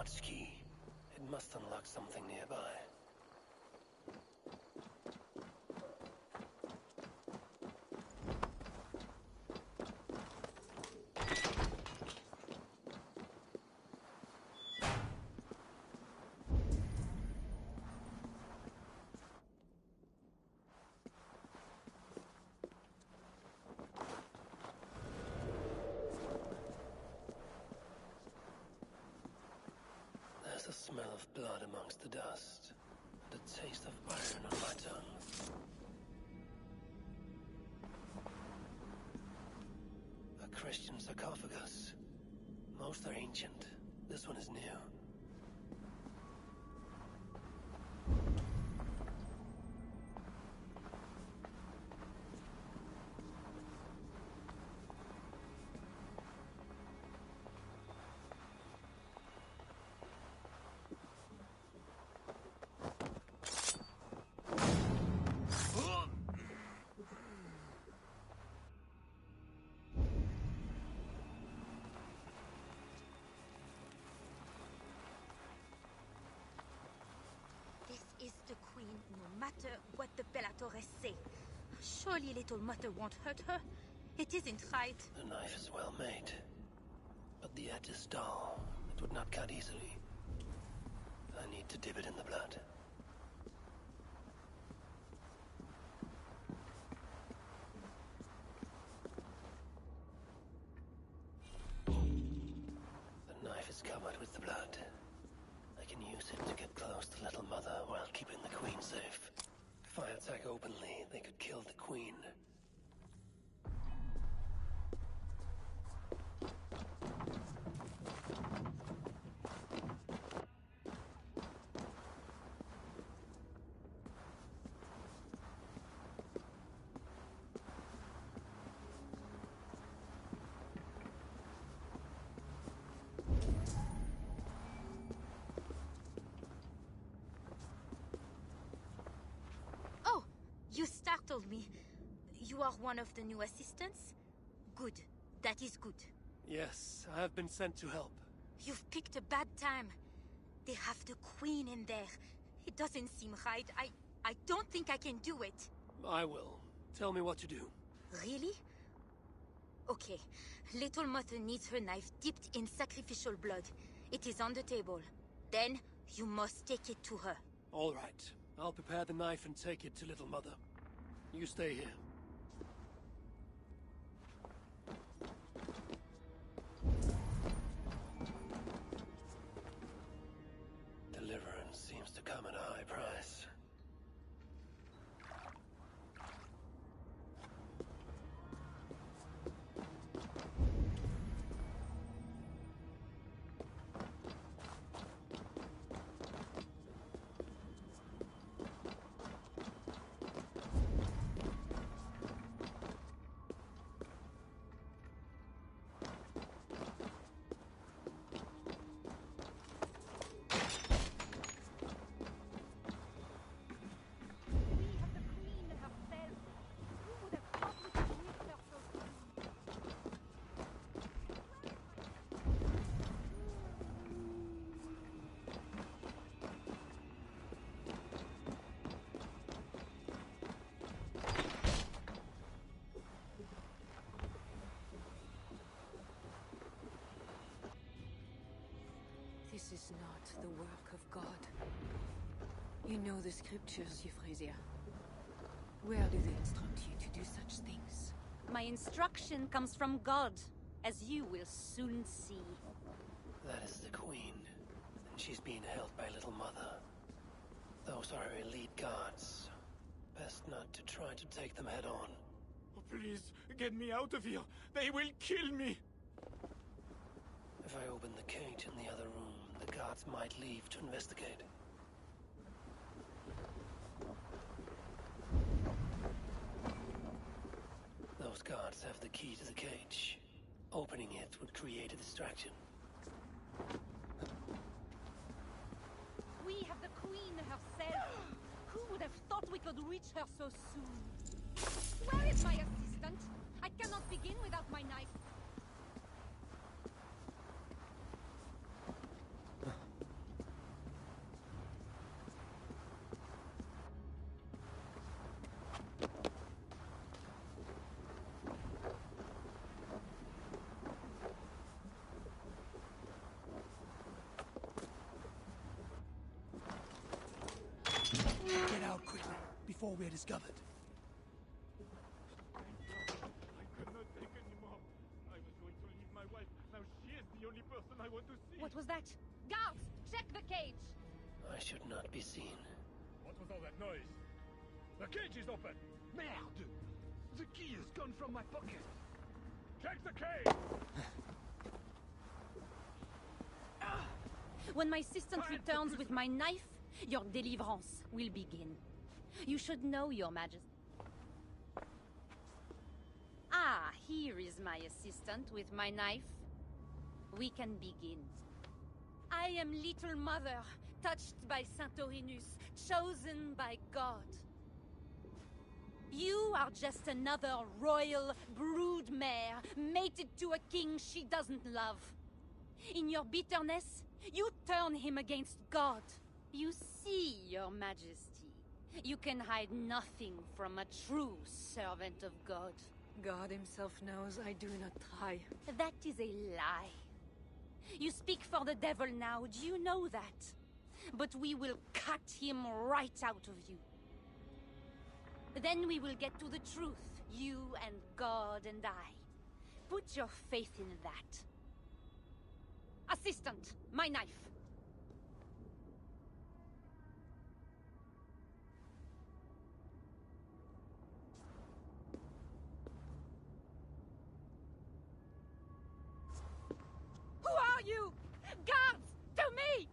latchkey. It must unlock something nearby. There's a smell of blood amongst the dust, and a taste of iron on my tongue. A Christian sarcophagus. Most are ancient. This one is new. Is the queen, no matter what the Bellatores say. Surely little mother won't hurt her. It isn't right. The knife is well made, but the edge is dull. It would not cut easily. I need to dip it in the blood. The knife is covered with the blood. I can use it to get close to Little Mother while keeping the Queen safe. If I attack openly, they could kill the Queen. You startled me. You are one of the new assistants? Good. That is good. Yes, I have been sent to help. You've picked a bad time. They have the queen in there. It doesn't seem right. I don't think I can do it. I will. Tell me what to do. Really? Okay. Little Mother needs her knife dipped in sacrificial blood. It is on the table. Then, you must take it to her. All right. I'll prepare the knife and take it to Little Mother. You stay here. Deliverance seems to come at a high price. This is not the work of God. You know the scriptures, Euphrasia. Where do they instruct you to do such things? My instruction comes from God, as you will soon see. That is the Queen, and she's being held by Little Mother. Those are her elite guards. Best not to try to take them head on. Oh, please, get me out of here. They will kill me. If I open the cage in the other room, the guards might leave to investigate. Those guards have the key to the cage. Opening it would create a distraction. We have the Queen herself. Who would have thought we could reach her so soon? Where is my assistant? I cannot begin without my knife. before we're discovered. I cannot take anymore. I was going to leave my wife. Now she is the only person I want to see. What was that? Guards, check the cage! I should not be seen. What was all that noise? The cage is open! Merde! The key is gone from my pocket. Check the cage! When my assistant returns with my knife, your deliverance will begin. You should know, Your Majesty. Ah, here is my assistant with my knife. We can begin. I am Little Mother, touched by Santorinus, chosen by God. You are just another royal broodmare, mated to a king she doesn't love. In your bitterness, you turn him against God. You see, Your Majesty, you can hide nothing from a true servant of God. God himself knows I do not try. That is a lie. You speak for the devil now, do you know that? But we will cut him right out of you. Then we will get to the truth, you and God and I. Put your faith in that. Assistant, my knife. Who are you? Guards, to me!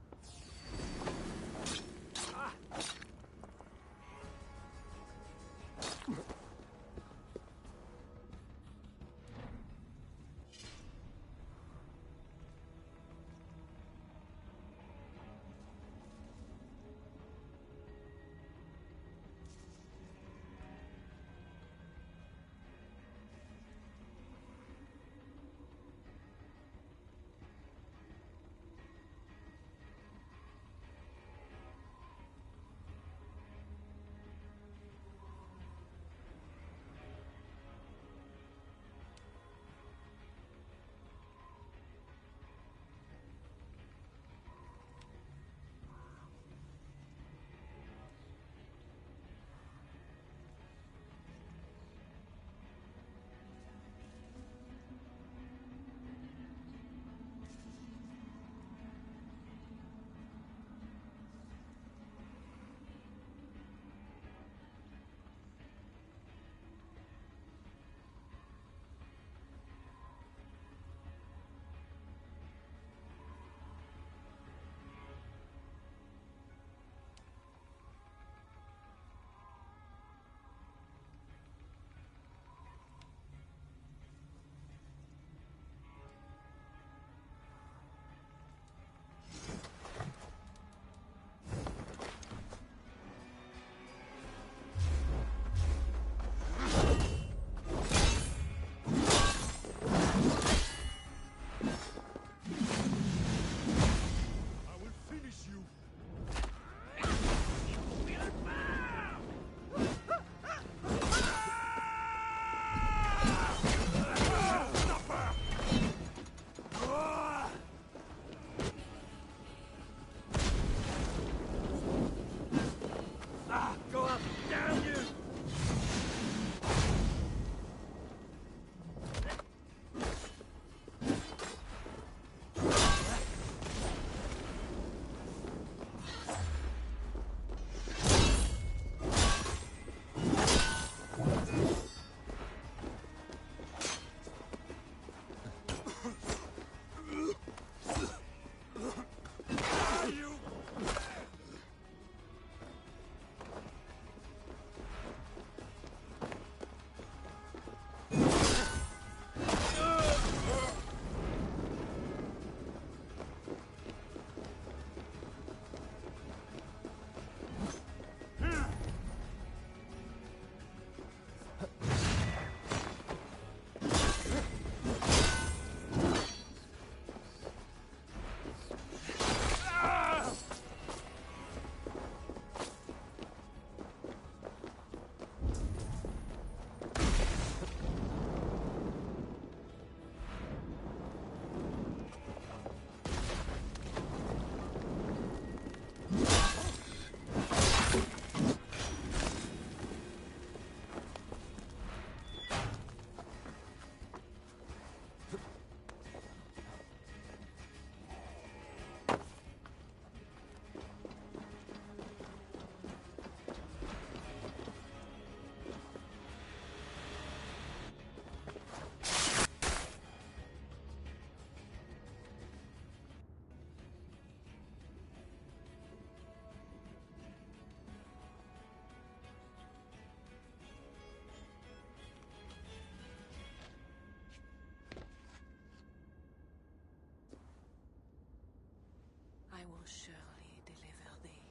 will surely deliver thee,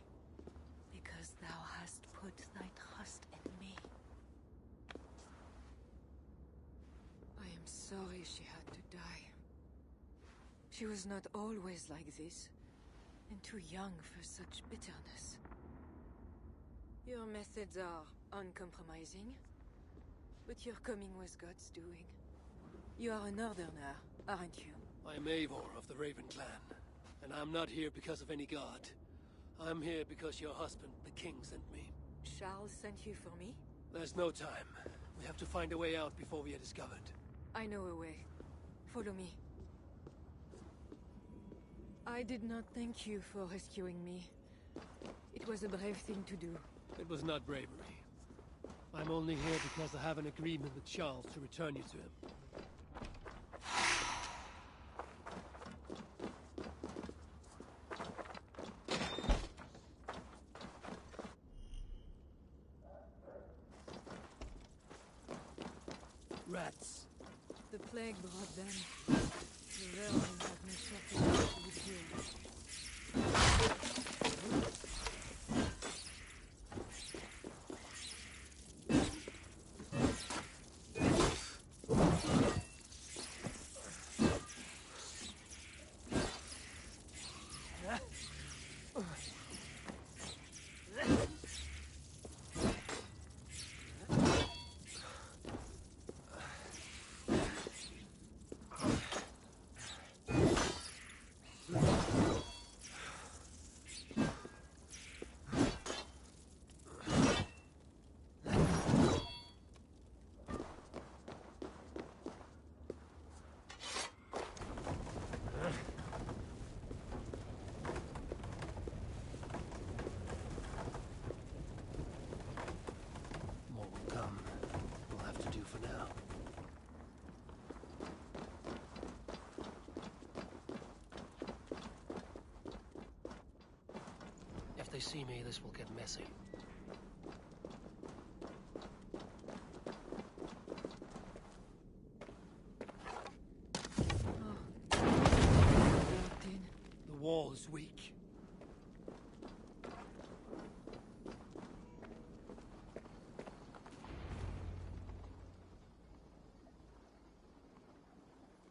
because thou hast put thy trust in me. I am sorry she had to die. She was not always like this, and too young for such bitterness. Your methods are uncompromising, but your coming was God's doing. You are a northerner, aren't you? I'm Eivor of the Raven Clan, and I'm not here because of any god. I'm here because your husband, the king, sent me. Charles sent you for me? There's no time. We have to find a way out before we are discovered. I know a way. Follow me. I did not thank you for rescuing me. It was a brave thing to do. It was not bravery. I'm only here because I have an agreement with Charles to return you to him. Rats. The plague brought them. The vermin have no shortage with you. If they see me, this will get messy. The wall is weak.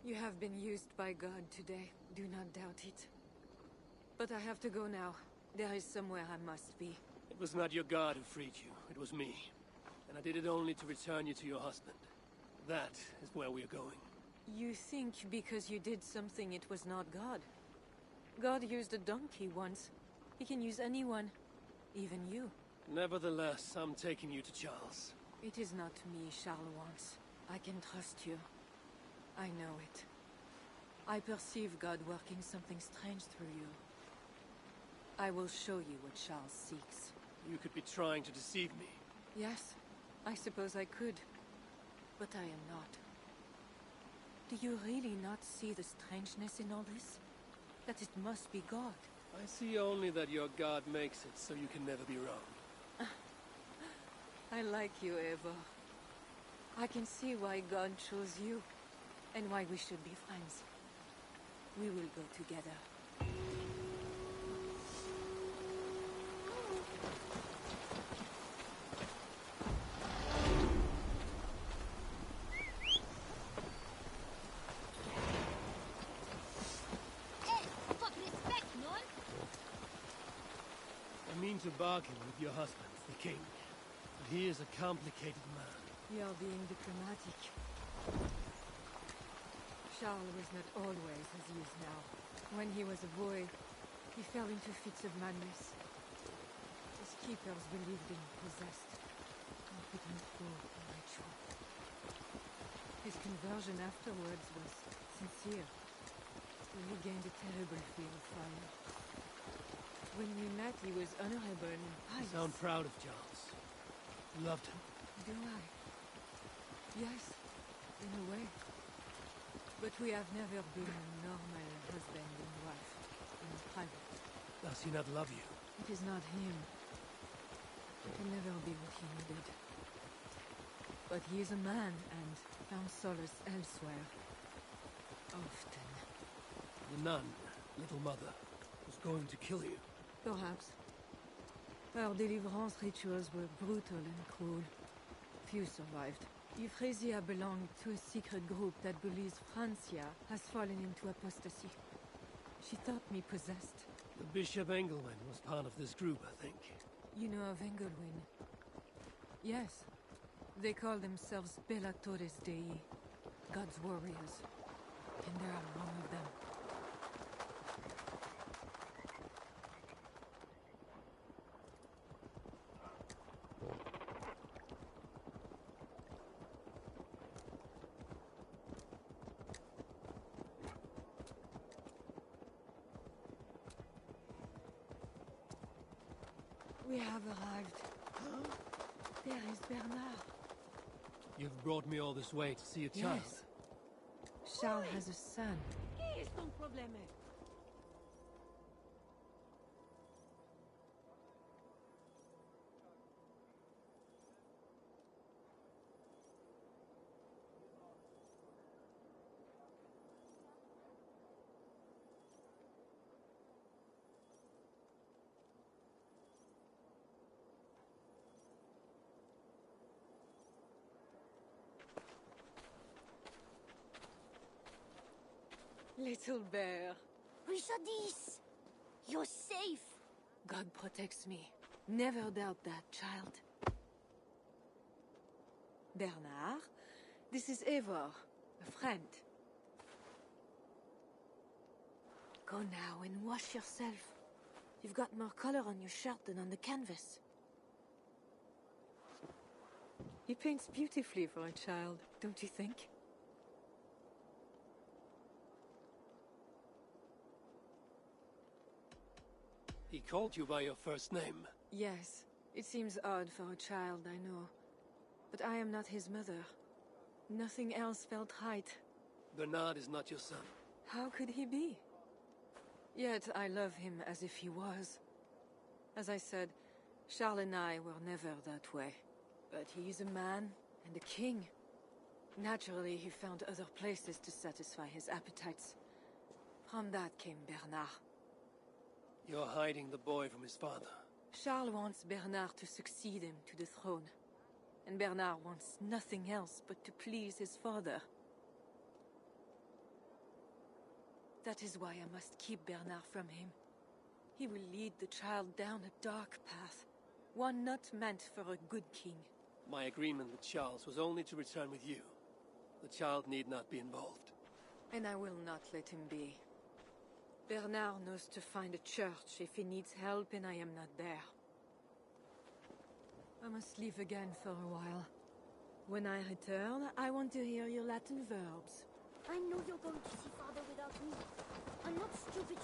You have been used by God today. Do not doubt it. But I have to go now. There is somewhere I must be. It was not your god who freed you. It was me. And I did it only to return you to your husband. That is where we are going. You think because you did something it was not God? God used a donkey once. He can use anyone. Even you. Nevertheless, I'm taking you to Charles. It is not me Charles wants. I can trust you. I know it. I perceive God working something strange through you. I will show you what Charles seeks. You could be trying to deceive me. Yes, I suppose I could. But I am not. Do you really not see the strangeness in all this? That it must be God. I see only that your god makes it so you can never be wrong. I like you, Eivor. I can see why God chose you, and why we should be friends. We will go together. I mean to bargain with your husband, the king. But he is a complicated man. You are being diplomatic. Charles was not always as he is now. When he was a boy, he fell into fits of madness. His keepers believed him possessed and put him through a ritual. His conversion afterwards was sincere. He gained a terrible fear of fire. When we met, he was honorable and pious. You sound proud of Charles. You loved him. Do I? Yes, in a way. But we have never been a normal husband and wife in private. Does he not love you? It is not him. It will never be what he needed. But he is a man and found solace elsewhere. Often. The nun, little mother, was going to kill you. Perhaps. Our deliverance rituals were brutal and cruel. Few survived. Euphrasia belonged to a secret group that believes Francia has fallen into apostasy. She thought me possessed. The Bishop Engelwin was part of this group, I think. You know of Engelwin? Yes. They call themselves Bellatores Dei, God's warriors. And there are more of them. We have arrived. There is Bernard. You've brought me all this way to see a child. Yes. Charles has a son. ¿Qué es tu problema? Little bear. Richardis! You're safe! God protects me. Never doubt that, child. Bernard, this is Eivor, a friend. Go now and wash yourself. You've got more color on your shirt than on the canvas. He paints beautifully for a child, don't you think? He called you by your first name. Yes. It seems odd for a child, I know. But I am not his mother. Nothing else felt right. Bernard is not your son. How could he be? Yet I love him as if he was. As I said, Charles and I were never that way. But he is a man and a king. Naturally, he found other places to satisfy his appetites. From that came Bernard. You're hiding the boy from his father. Charles wants Bernard to succeed him to the throne. And Bernard wants nothing else but to please his father. That is why I must keep Bernard from him. He will lead the child down a dark path. One not meant for a good king. My agreement with Charles was only to return with you. The child need not be involved. And I will not let him be. Bernard knows to find a church if he needs help and I am not there. I must leave again for a while. When I return, I want to hear your Latin verbs. I know you're going to see father without me. I'm not stupid.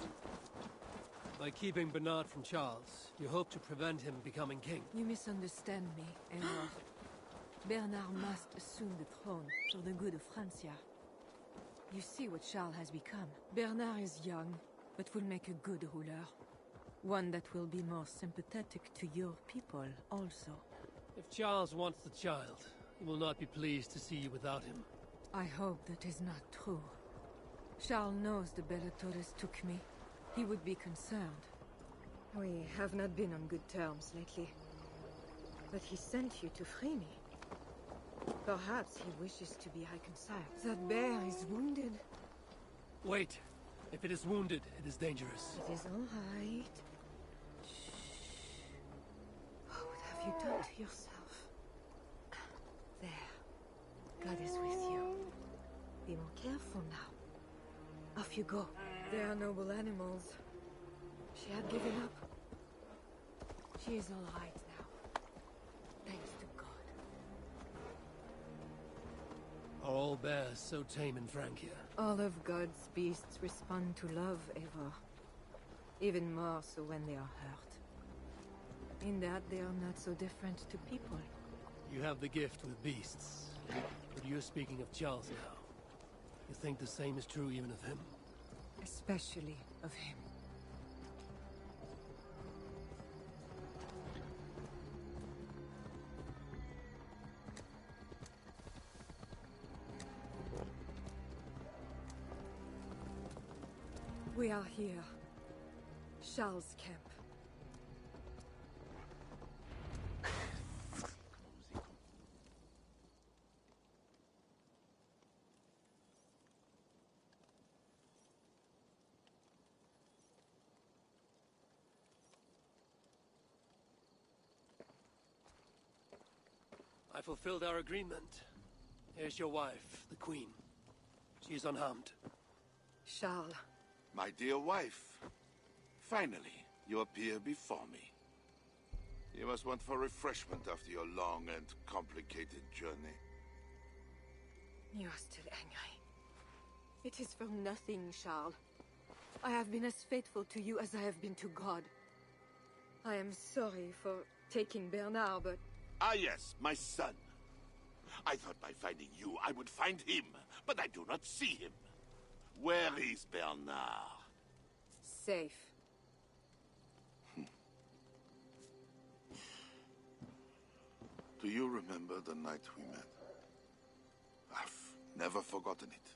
By keeping Bernard from Charles, you hope to prevent him becoming king. You misunderstand me, Eivor. Bernard must assume the throne for the good of Francia. You see what Charles has become. Bernard is young, but will make a good ruler. One that will be more sympathetic to your people, also. If Charles wants the child, he will not be pleased to see you without him. I hope that is not true. Charles knows the Bellatores took me. He would be concerned. We have not been on good terms lately. But he sent you to free me. Perhaps he wishes to be reconciled. That bear is wounded. Wait. If it is wounded, it is dangerous. It is all right. Shh. What have you done to yourself? There. God is with you. Be more careful now. Off you go. They are noble animals. She had given up. She is all right now. Thanks to God. Are all bears so tame in Francia? All of God's beasts respond to love, Eivor. Even more so when they are hurt. In that they are not so different to people. You have the gift with beasts. But you're speaking of Charles now. You think the same is true even of him? Especially of him. We are here. Charles' camp. I fulfilled our agreement. Here's your wife, the Queen. She is unharmed. Charles. My dear wife, finally, you appear before me. You must want for refreshment after your long and complicated journey. You are still angry. It is for nothing, Charles. I have been as faithful to you as I have been to God. I am sorry for taking Bernard, but... Ah yes, my son. I thought by finding you, I would find him, but I do not see him. Where is Bernard? Safe. Do you remember the night we met? I've never forgotten it.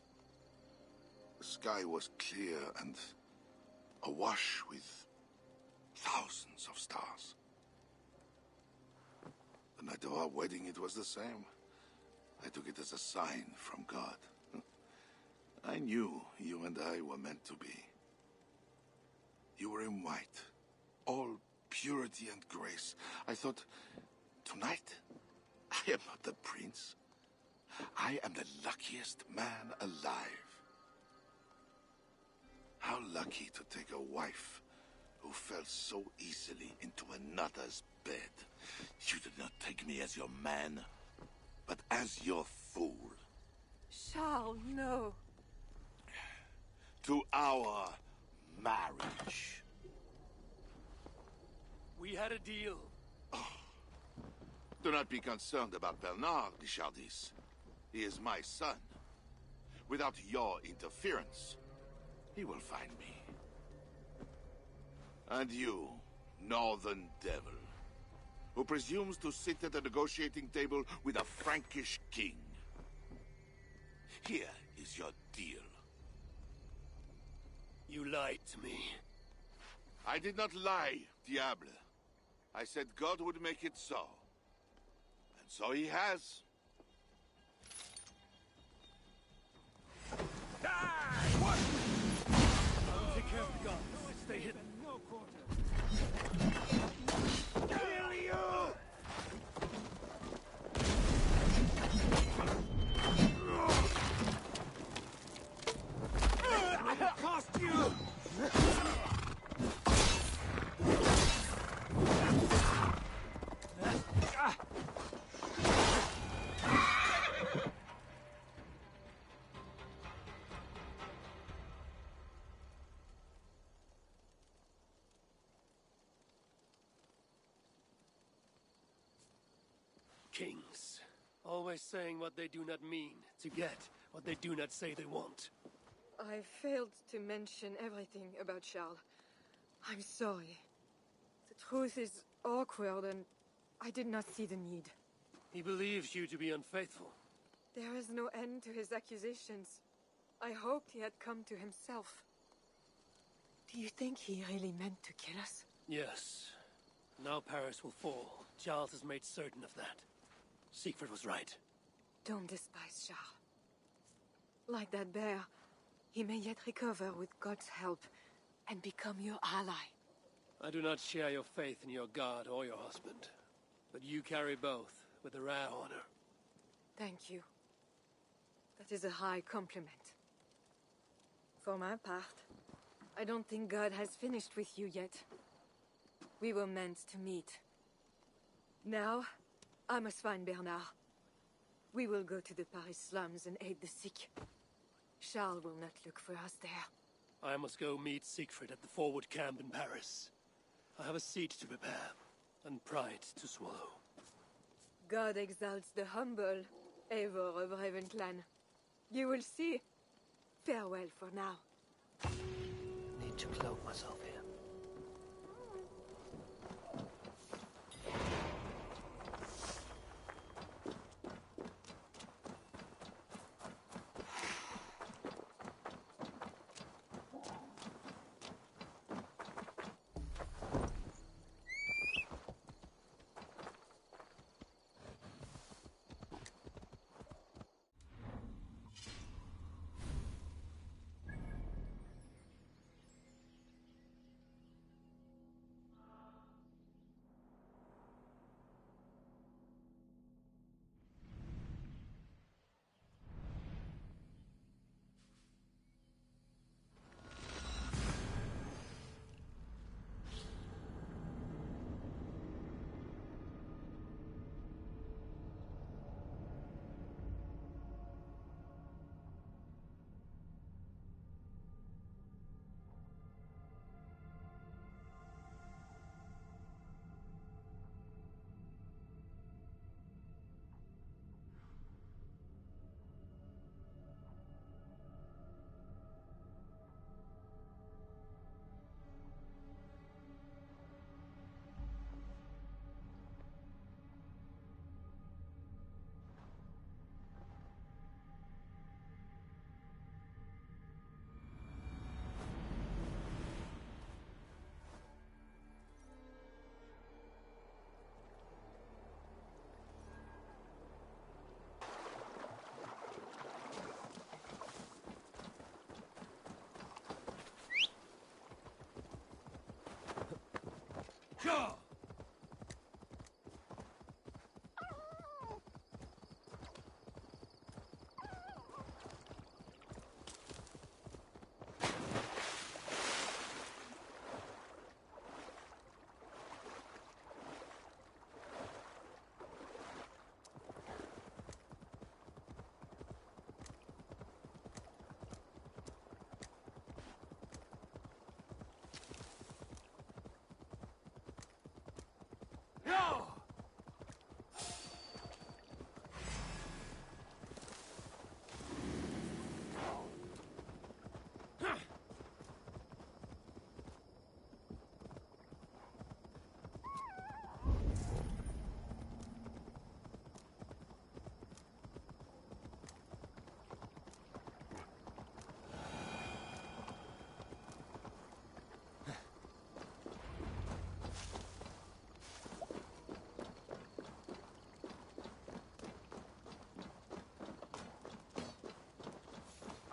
The sky was clear and awash with thousands of stars. The night of our wedding, it was the same. I took it as a sign from God. I knew you and I were meant to be. You were in white, all purity and grace. I thought, tonight, I am not the prince. I am the luckiest man alive. How lucky to take a wife who fell so easily into another's bed. You did not take me as your man, but as your fool. Charles, no. To our marriage. We had a deal. Oh. Do not be concerned about Bernard, Richardis. He is my son. Without your interference, he will find me. And you, northern devil, who presumes to sit at a negotiating table with a Frankish king. Here is your deal. You lied to me. I did not lie, Diable. I said God would make it so. And so he has. What? I'll take care of the guns. Stay hidden. No quarter. Kill you! I will cost you! Kings, always saying what they do not mean, to get what they do not say they want. I failed to mention everything about Charles. I'm sorry. The truth is awkward and I did not see the need. He believes you to be unfaithful. There is no end to his accusations. I hoped he had come to himself. Do you think he really meant to kill us? Yes. Now Paris will fall. Charles has made certain of that. Siegfried was right. Don't despise Charles. Like that bear, he may yet recover with God's help and become your ally. I do not share your faith in your god or your husband. But you carry both with a rare honor. Thank you. That is a high compliment. For my part, I don't think God has finished with you yet. We were meant to meet. Now, I must find Bernard. We will go to the Paris slums and aid the sick. Charles will not look for us there. I must go meet Siegfried at the forward camp in Paris. I have a seat to prepare, and pride to swallow. God exalts the humble, Eivor of Ravenclan. You will see. Farewell for now. Need to cloak myself here.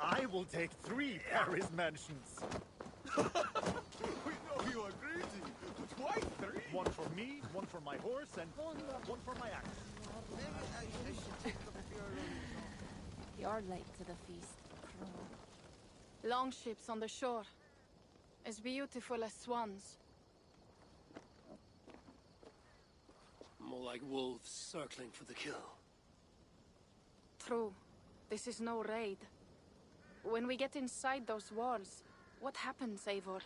I will take 3 Paris mansions. We know you are greedy, but why 3? 1 for me, 1 for my horse, and 1 for my axe. Maybe I should take the You're late to the feast, Crow. Longships on the shore. As beautiful as swans. More like wolves circling for the kill. True. This is no raid. When we get inside those walls, what happens, Eivor?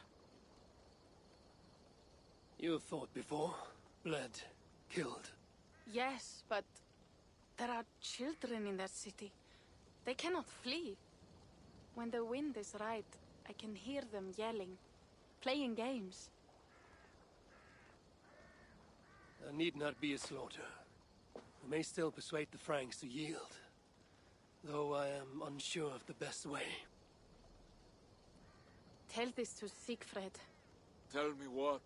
You have fought before, bled, killed. Yes, but there are children in that city. They cannot flee. When the wind is right, I can hear them yelling, playing games. There need not be a slaughter. We may still persuade the Franks to yield, though I am unsure of the best way. Tell this to Siegfried. Tell me what?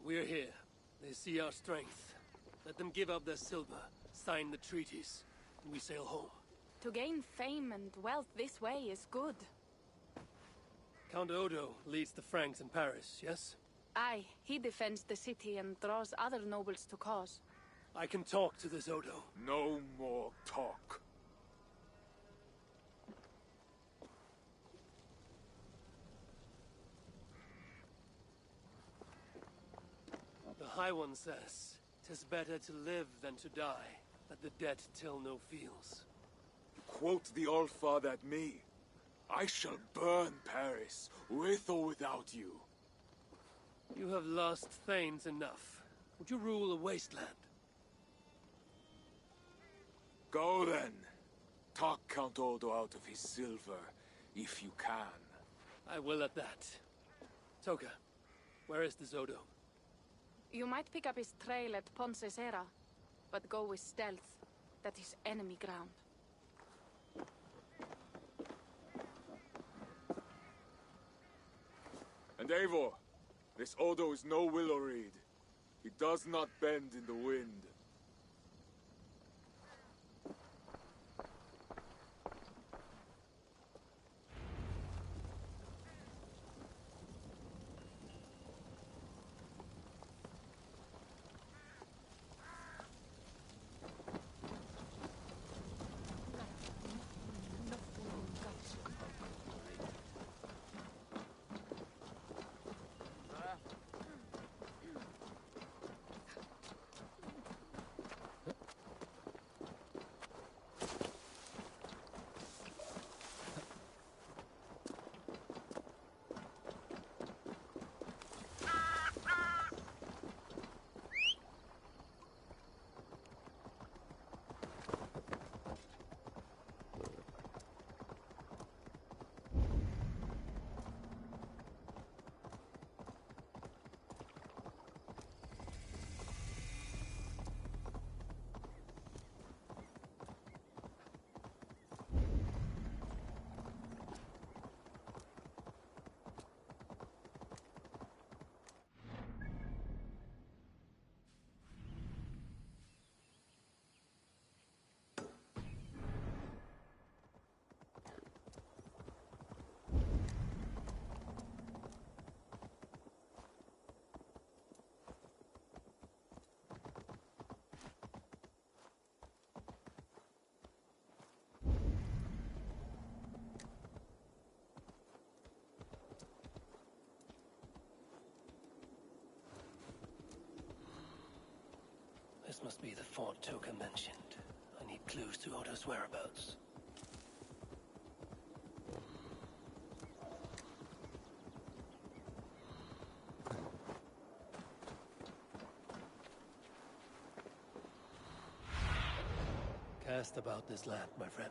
We're here. They see our strength. Let them give up their silver, sign the treaties, and we sail home. To gain fame and wealth this way is good. Count Odo leads the Franks in Paris, yes? Aye, he defends the city and draws other nobles to cause. I can talk to this Odo. No more talk. The High One says, 'tis better to live than to die, that the dead till no feels. You quote the All-Father at me. I shall burn Paris, with or without you. You have lost thanes enough. Would you rule a wasteland? Go then. Talk Count Odo out of his silver, if you can. I will at that. Toka, where is this Odo? You might pick up his trail at Poncesera, but go with stealth. That is enemy ground. And Eivor, this Odo is no willow reed. He does not bend in the wind. This must be the fort Toka mentioned. I need clues to Odo's whereabouts. Cast about this land, my friend.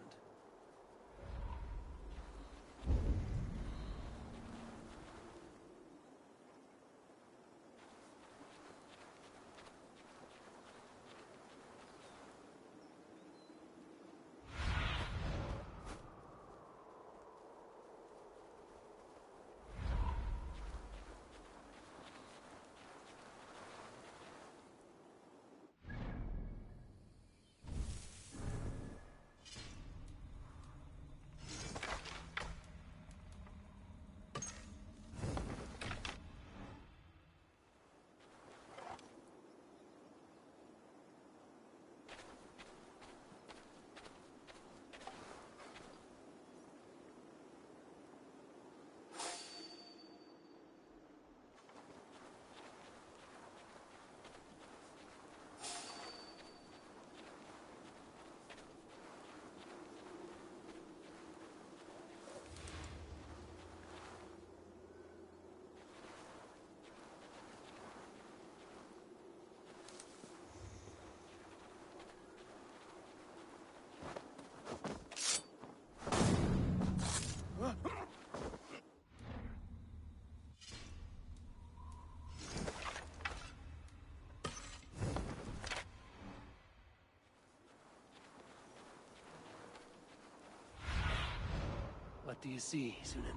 What do you see, Sunan?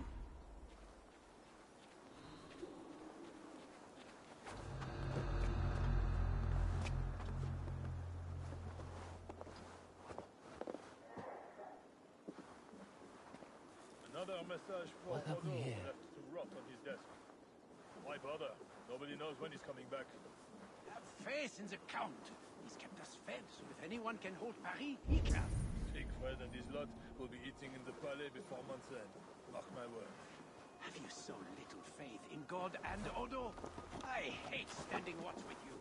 Another message for What have we Odo here? left to rot on his desk. Why bother? Nobody knows when he's coming back. Have faith in the Count. He's kept us fed, so if anyone can hold Paris, he can. Siegfried and his lot will be eating in the Palais before month's end. Mark my word. Have you so little faith in God and Odo? I hate standing watch with you.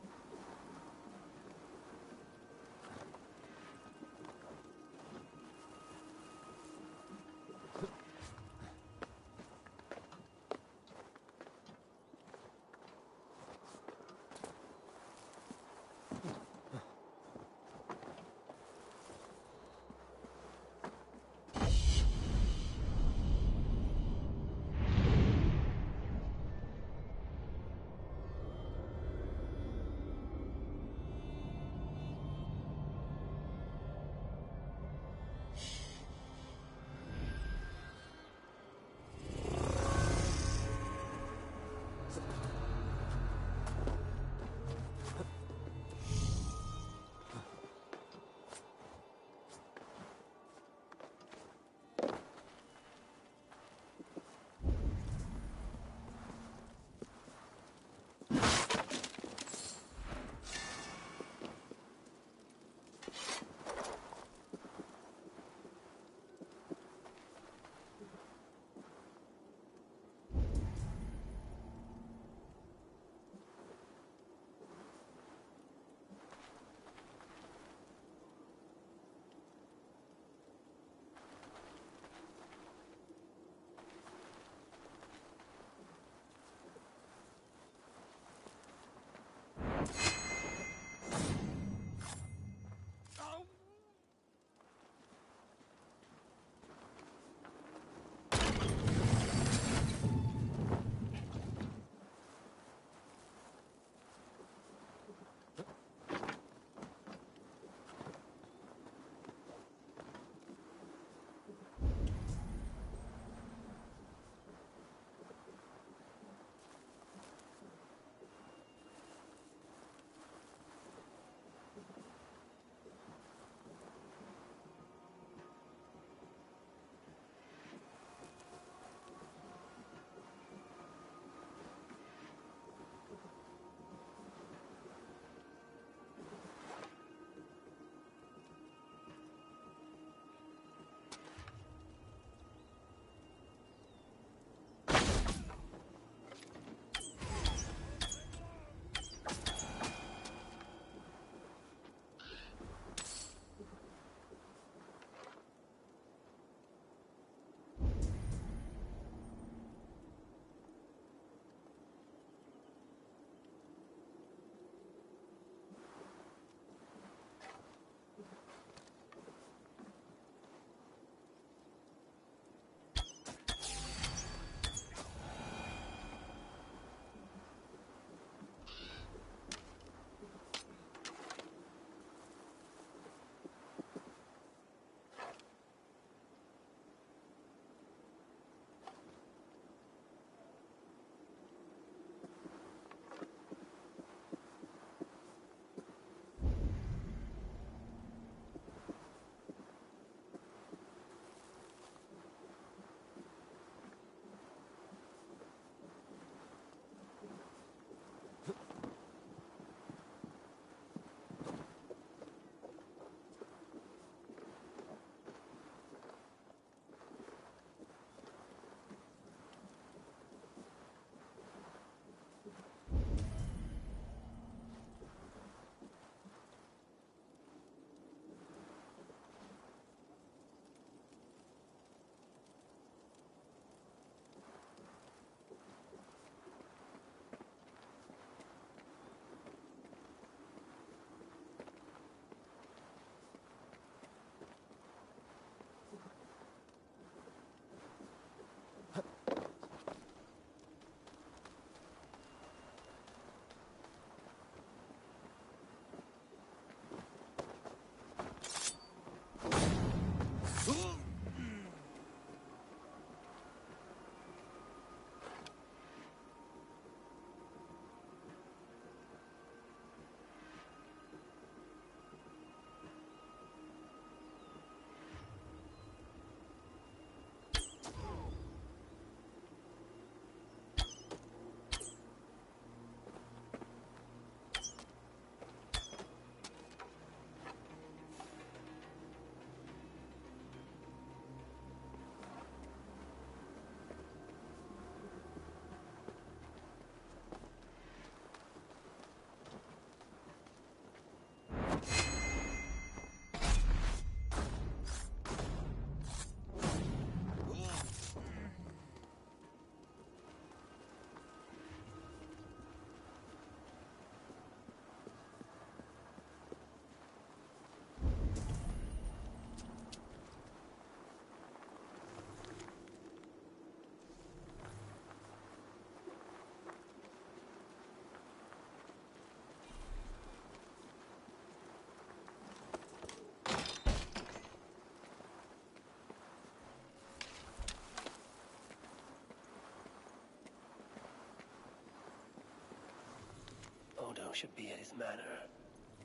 should be at his manor.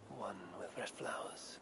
One with red flowers.